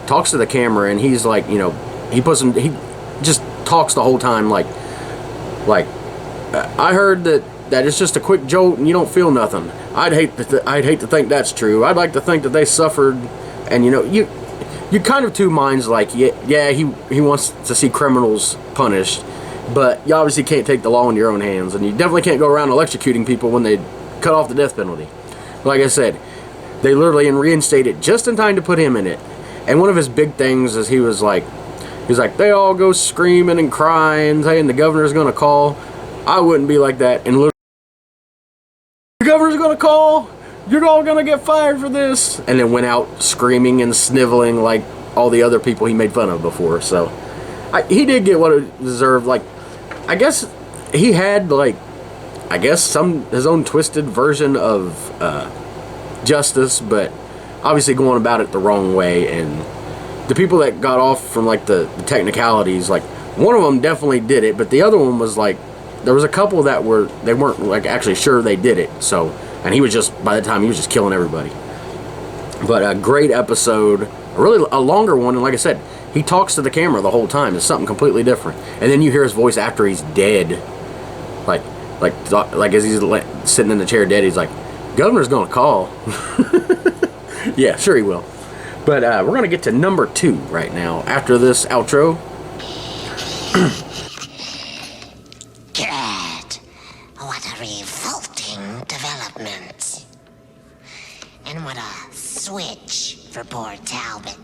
talks to the camera and he's like, he just talks the whole time like I heard that it's just a quick jolt and you don't feel nothing. I'd hate to think that's true. I'd like to think that they suffered, and you kind of two minds. Like yeah, he wants to see criminals punished, but you obviously can't take the law in your own hands, and you definitely can't go around electrocuting people when they cut off the death penalty. Like I said, they literally reinstated just in time to put him in it. And one of his big things is he was like, they all go screaming and crying, saying the governor's going to call. I wouldn't be like that. And literally, the governor's going to call. You're all going to get fired for this. And then went out screaming and sniveling like all the other people he made fun of before. So he did get what it deserved. Like, I guess he had his own twisted version of justice, but obviously going about it the wrong way. And the people that got off from the technicalities, one of them definitely did it, but the other one was there was a couple that weren't actually sure they did it. So, and by the time he was just killing everybody. But a great episode, really a longer one, and like I said, he talks to the camera the whole time. It's something completely different. And then you hear his voice after he's dead, like as he's sitting in the chair dead. He's like, "Governor's gonna call." Yeah, sure he will. But we're gonna get to number 2 right now after this outro. God, what a revolting development. And what a switch for poor Talbot.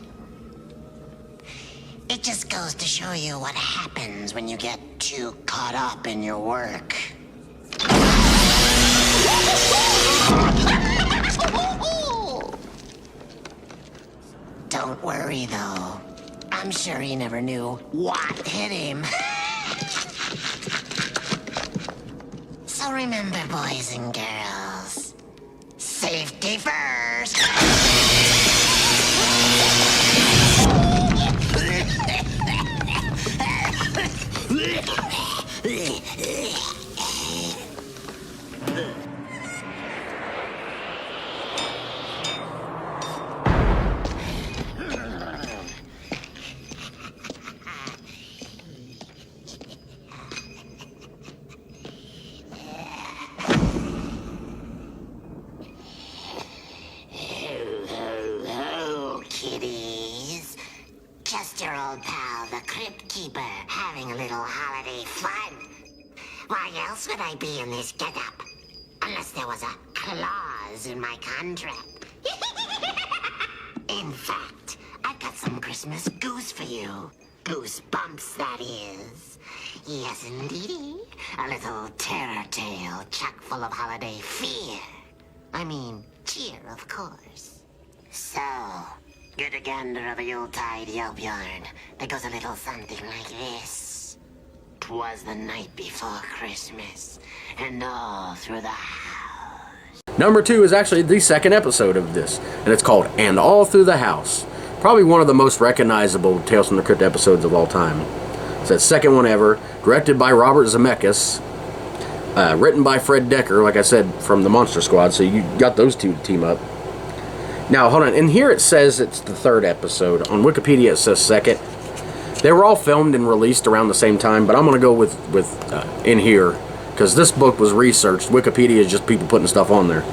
It just goes to show you what happens when you get too caught up in your work. Don't worry, though. I'm sure he never knew what hit him. So remember, boys and girls, safety first. Kitties, just your old pal, the Crypt Keeper, having a little holiday fun. Why else would I be in this getup? Unless there was a clause in my contract. In fact, I've got some Christmas goose for you. Goosebumps, that is. Yes, indeedy. A little terror tale chock full of holiday fear. I mean, cheer, of course. So, Get a gander of a Yuletide Yelp yarn that goes a little something like this. 'Twas the night before Christmas, and all through the house. Number 2 is actually the second episode of this, and it's called And All Through the House. Probably one of the most recognizable Tales from the Crypt episodes of all time. It's the second one ever, directed by Robert Zemeckis, written by Fred Decker, like I said, from the Monster Squad, so you got those two to team up. Now, hold on, in here it says it's the third episode. On Wikipedia it says second. They were all filmed and released around the same time, but I'm going to go with in here, because this book was researched. Wikipedia is just people putting stuff on there.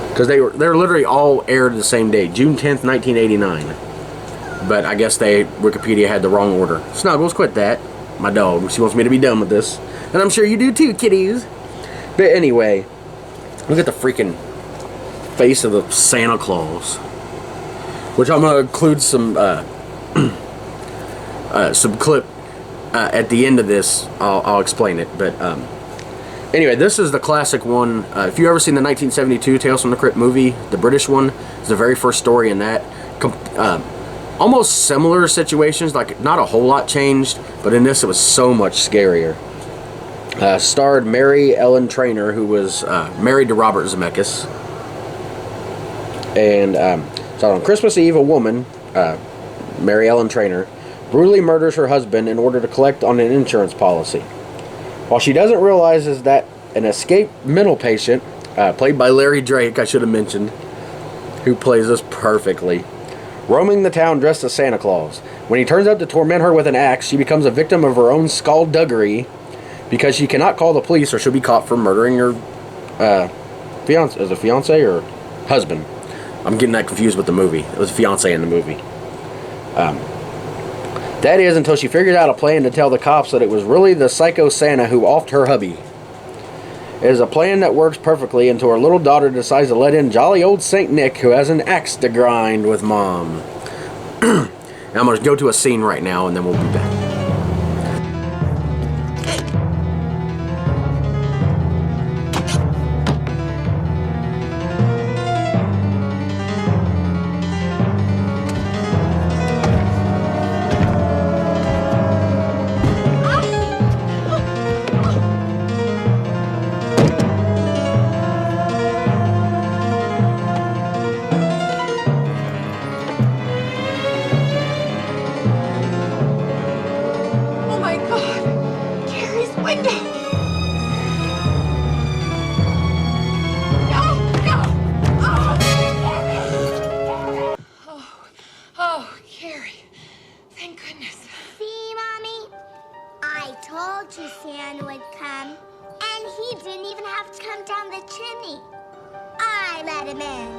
Because they're literally all aired the same day, June 10th, 1989. But I guess Wikipedia had the wrong order. Snuggles, quit that. My dog, she wants me to be done with this. And I'm sure you do too, kitties. But anyway, look at the freaking face of the Santa Claus. Which I'm going to include some clip at the end of this. I'll explain it. But anyway, this is the classic one. If you've ever seen the 1972 Tales from the Crypt movie, the British one, it's the very first story in that. Almost similar situations, like not a whole lot changed, but in this it was so much scarier. Starred Mary Ellen Trainor, who was married to Robert Zemeckis. And so on Christmas Eve, a woman, Mary Ellen Trainor, brutally murders her husband in order to collect on an insurance policy. While she doesn't realize is that an escaped mental patient, played by Larry Drake, I should have mentioned, who plays this perfectly, roaming the town dressed as Santa Claus. When he turns up to torment her with an axe, she becomes a victim of her own skullduggery because she cannot call the police or she'll be caught for murdering her fiance or husband. I'm getting that confused with the movie. It was fiance in the movie. That is until she figures out a plan to tell the cops that it was really the psycho Santa who offed her hubby. It is a plan that works perfectly until her little daughter decides to let in jolly old Saint Nick, who has an axe to grind with Mom. Now I'm going to go to a scene right now, and then we'll be back. Santa would come, and he didn't even have to come down the chimney. I let him in.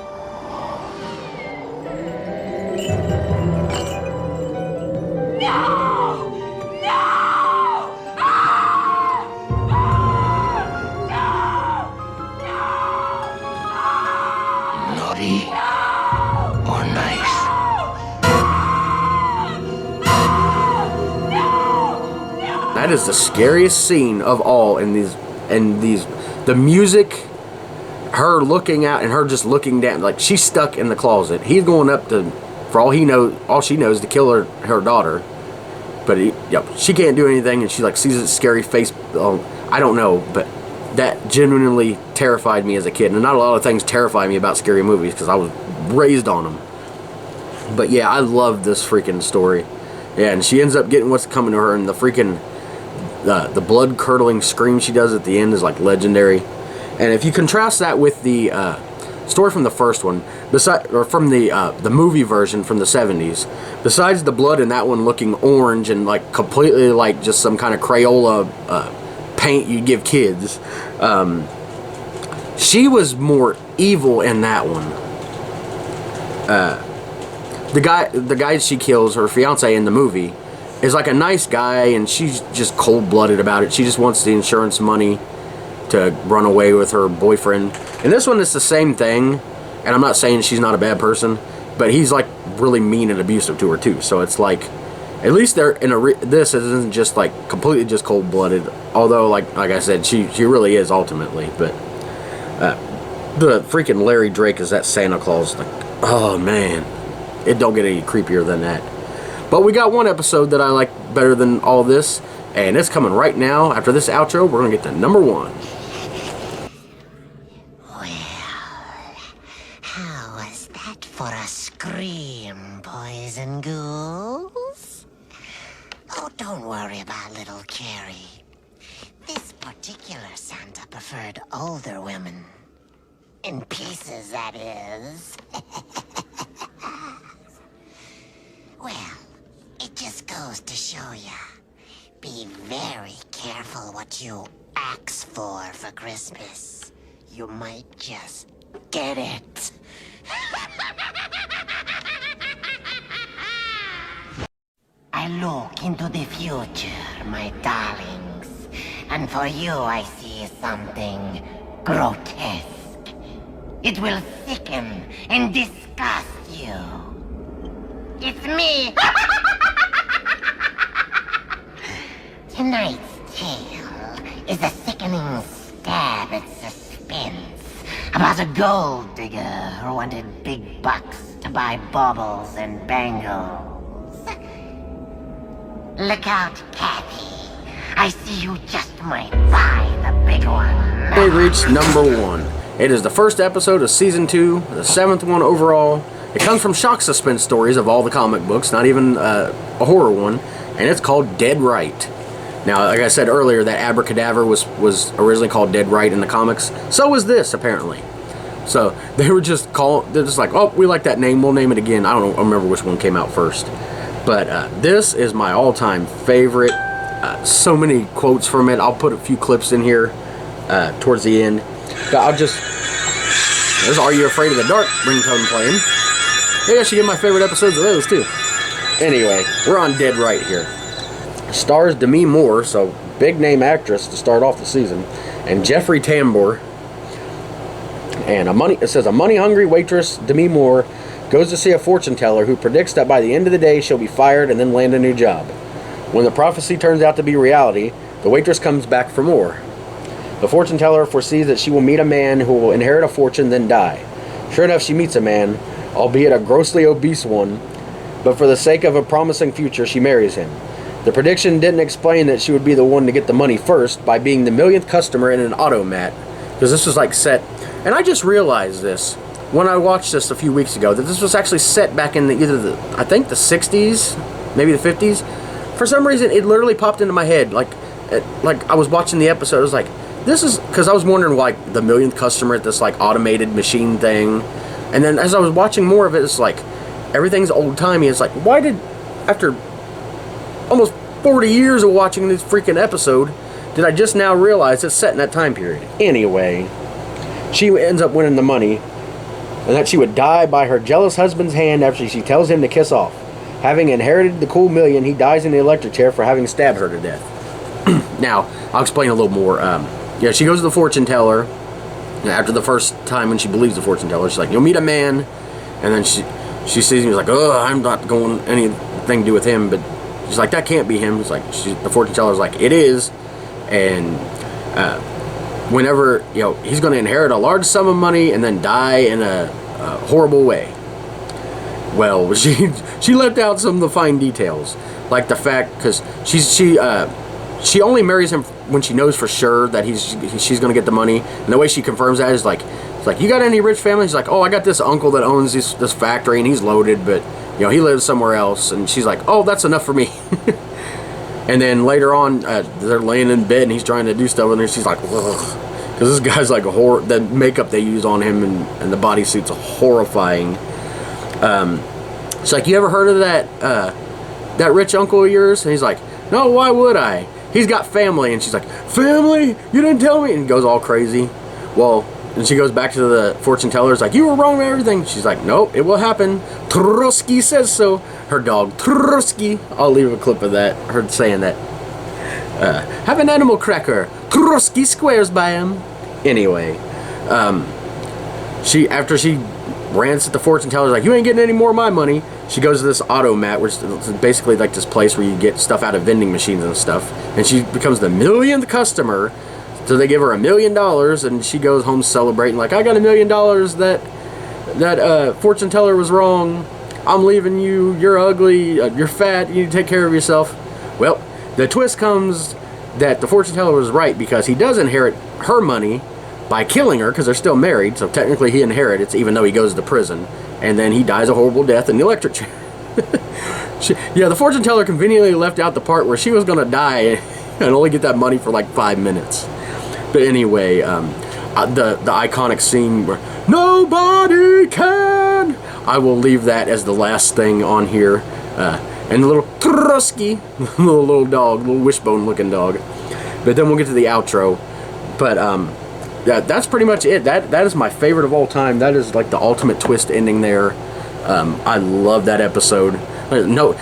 No! No! Ah! Ah! No! No! Naughty or nice? That is the scariest scene of all in these. The music, her looking out and her just looking down, like she's stuck in the closet. He's going up to, for all he knows, all she knows, to kill her daughter. But she can't do anything, and she like sees his scary face. I don't know, but that genuinely terrified me as a kid. And not a lot of things terrify me about scary movies because I was raised on them. But yeah, I love this freaking story. Yeah, and she ends up getting what's coming to her, and the freaking the blood-curdling scream she does at the end is like legendary. And if you contrast that with the story from the first one, or from the movie version from the 70s, besides the blood in that one looking orange and like completely like just some kind of Crayola paint you give kids, she was more evil in that one. The guy she kills, her fiance in the movie, is like a nice guy, and she's just cold-blooded about it. She just wants the insurance money to run away with her boyfriend. And this one is the same thing, and I'm not saying she's not a bad person, but he's like really mean and abusive to her too. So it's like, at least they're in this isn't just like completely just cold-blooded. Although like I said, she really is ultimately. But the freaking Larry Drake is that Santa Claus. Like, Oh man, it don't get any creepier than that. But we got one episode that I like better than all this, and it's coming right now. After this outro, we're gonna get to number 1. How was that for a scream, boys and ghouls? Oh, don't worry about little Carrie. This particular Santa preferred older women. In pieces, that is. Well, it just goes to show ya. Be very careful what you ask for Christmas. You might just get it. I look into the future, my darlings, and for you I see something grotesque. It will sicken and disgust you. It's me! Tonight's tale is a sickening stab at suspense about a gold digger who wanted big bucks to buy baubles and bangles. Look out, Kathy. I see you just might buy the big one. They reached number 1. It is the first episode of season 2, the 7th one overall. It comes from Shock Suspense Stories of all the comic books, not even a horror one, and it's called Dead Right. Now, like I said earlier, that abracadabra was originally called Dead Right in the comics. So was this, apparently. So they were they're just like, oh, we like that name, we'll name it again. I don't remember which one came out first. But this is my all-time favorite. So many quotes from it. I'll put a few clips in here towards the end. But there's Are You Afraid of the Dark ringtone playing. Maybe I should get my favorite episodes of those too. Anyway, we're on Dead Right here. Stars Demi Moore, so big name actress to start off the season, and Jeffrey Tambor. And it says a money-hungry waitress, Demi Moore, goes to see a fortune teller who predicts that by the end of the day she'll be fired and then land a new job. When the prophecy turns out to be reality, the waitress comes back for more. The fortune teller foresees that she will meet a man who will inherit a fortune then die. Sure enough, she meets a man, albeit a grossly obese one, but for the sake of a promising future, she marries him. The prediction didn't explain that she would be the one to get the money first by being the millionth customer in an automat, because this was like set, and I just realized this when I watched this a few weeks ago, that this was actually set back in I think the 60s, maybe the 50s. For some reason, it literally popped into my head, like I was watching the episode, I was like, this is, because I was wondering why the millionth customer at this like automated machine thing, and then as I was watching more of it, it's like, everything's old-timey. It's like, why did, after almost 40 years of watching this freaking episode, did I just now realize it's set in that time period? Anyway, she ends up winning the money, and that she would die by her jealous husband's hand after she tells him to kiss off. Having inherited the cool million, he dies in the electric chair for having stabbed her to death. Now, I'll explain a little more. Yeah, she goes to the fortune teller. After the first time when she believes the fortune teller, she's like, you'll meet a man. And then she sees him, he's like, oh, I'm not going anything to do with him. But she's like, that can't be him. It's like, the fortune teller's like, it is. And whenever, he's going to inherit a large sum of money and then die in a horrible way. Well, she left out some of the fine details, like the fact, because she only marries him when she knows for sure that she's going to get the money. And the way she confirms that is like, it's like, you got any rich family? He's like, oh, I got this uncle that owns this factory and he's loaded, but he lives somewhere else. And she's like, oh, that's enough for me. And then later on, they're laying in bed and he's trying to do stuff, and she's like, ugh, because this guy's like the makeup they use on him and the bodysuit's horrifying. She's like, you ever heard of that rich uncle of yours? And he's like, no, why would I? He's got family. And she's like, family? You didn't tell me? And goes all crazy. Well, and she goes back to the fortune teller. It's like, you were wrong with everything. She's like, nope, it will happen. Trotsky says so. Her dog, Trotsky. I'll leave a clip of that, her saying that. Have an animal cracker. Trotsky squares by him. Anyway, after she rants at the fortune teller, like, you ain't getting any more of my money. She goes to this automat, which is basically like this place where you get stuff out of vending machines and stuff, and she becomes the millionth customer. So they give her $1 million, and she goes home celebrating like, I got $1 million that that fortune teller was wrong. I'm leaving you. You're ugly. You're fat. You need to take care of yourself. Well, the twist comes that the fortune teller was right, because he does inherit her money by killing her, because they're still married. So technically he inherits, even though he goes to prison. And then he dies a horrible death in the electric chair. Yeah, the fortune teller conveniently left out the part where she was going to die and only get that money for like 5 minutes. But anyway, the iconic scene where nobody can. I will leave that as the last thing on here. And the little Trusky, little dog, little wishbone looking dog. But then we'll get to the outro. But that's pretty much it. That is my favorite of all time. That is like the ultimate twist ending there. I love that episode. No,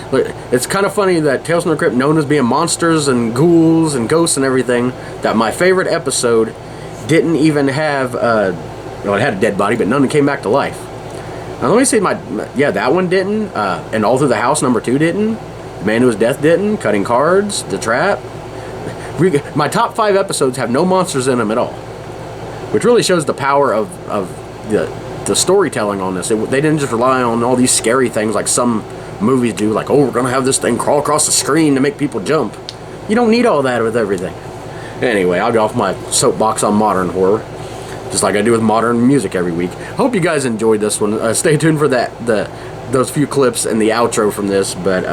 it's kind of funny that Tales from the Crypt, known as being monsters and ghouls and ghosts and everything, that my favorite episode didn't even have, well, it had a dead body, but none came back to life. Now let me see, that one didn't, and All Through the House #2 didn't, The Man Who Was Death didn't, Cutting Cards, The Trap. My top 5 episodes have no monsters in them at all, which really shows the power of the storytelling on this. They didn't just rely on all these scary things like some movies do, like, oh, we're gonna have this thing crawl across the screen to make people jump. You don't need all that with everything. Anyway, I'll get off my soapbox on modern horror, just like I do with modern music every week. Hope you guys enjoyed this one. Stay tuned for those few clips and the outro from this. But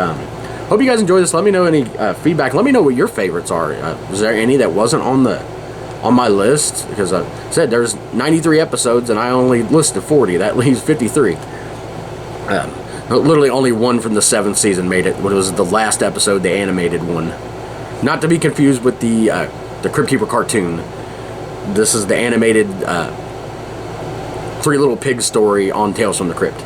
hope you guys enjoyed this. Let me know any feedback. Let me know what your favorites are. Was there any that wasn't on my list? Because I said there's 93 episodes and I only listed 40. That leaves 53. Literally only one from the 7th season made it. It was the last episode, the animated one. Not to be confused with the Crypt Keeper cartoon. This is the animated Three Little Pigs story on Tales from the Crypt.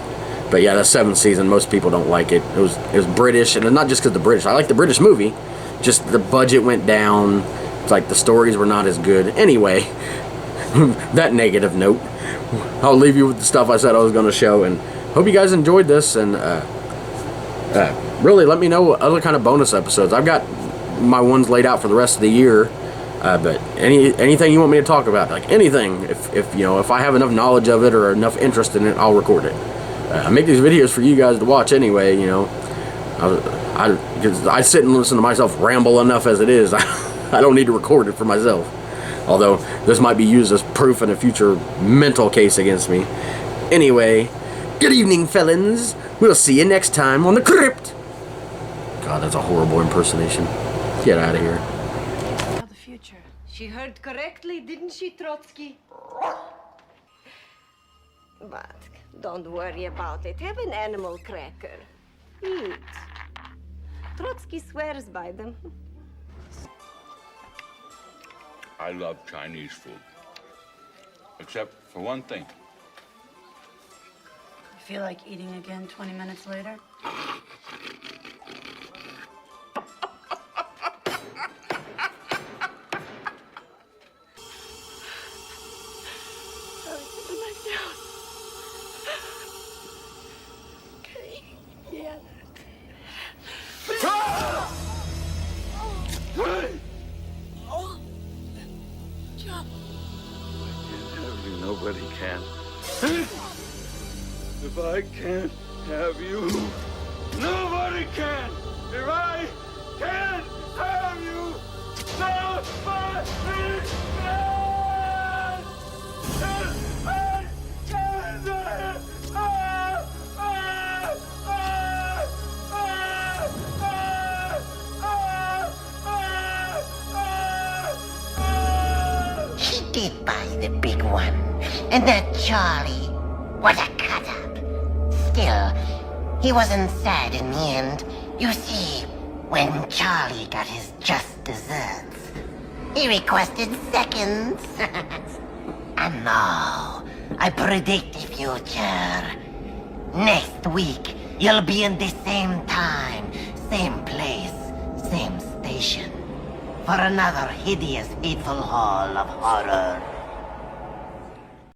But yeah, the 7th season, most people don't like it. It was British, and not just because the British. I like the British movie. Just the budget went down. It's like the stories were not as good. Anyway, that negative note. I'll leave you with the stuff I said I was going to show, and hope you guys enjoyed this, and really let me know what other kind of bonus episodes. I've got my ones laid out for the rest of the year, but anything you want me to talk about, like anything, if I have enough knowledge of it or enough interest in it, I'll record it. I make these videos for you guys to watch anyway, I sit and listen to myself ramble enough as it is. I don't need to record it for myself. Although this might be used as proof in a future mental case against me. Anyway, good evening, felons. We'll see you next time on the Crypt. God, that's a horrible impersonation. Get out of here. The future. She heard correctly, didn't she, Trotsky? But don't worry about it. Have an animal cracker. Eat. Trotsky swears by them. I love Chinese food. Except for one thing. You feel like eating again 20 minutes later? Nobody can. If I can't have you, nobody can. If I can't have you, nobody can. He did buy the big one. And that Charlie, what a cut-up. Still, he wasn't sad in the end. You see, when Charlie got his just desserts, he requested seconds. And now, I predict the future. Next week, you'll be in the same time, same place, same station, for another hideous, hateful haul of horror.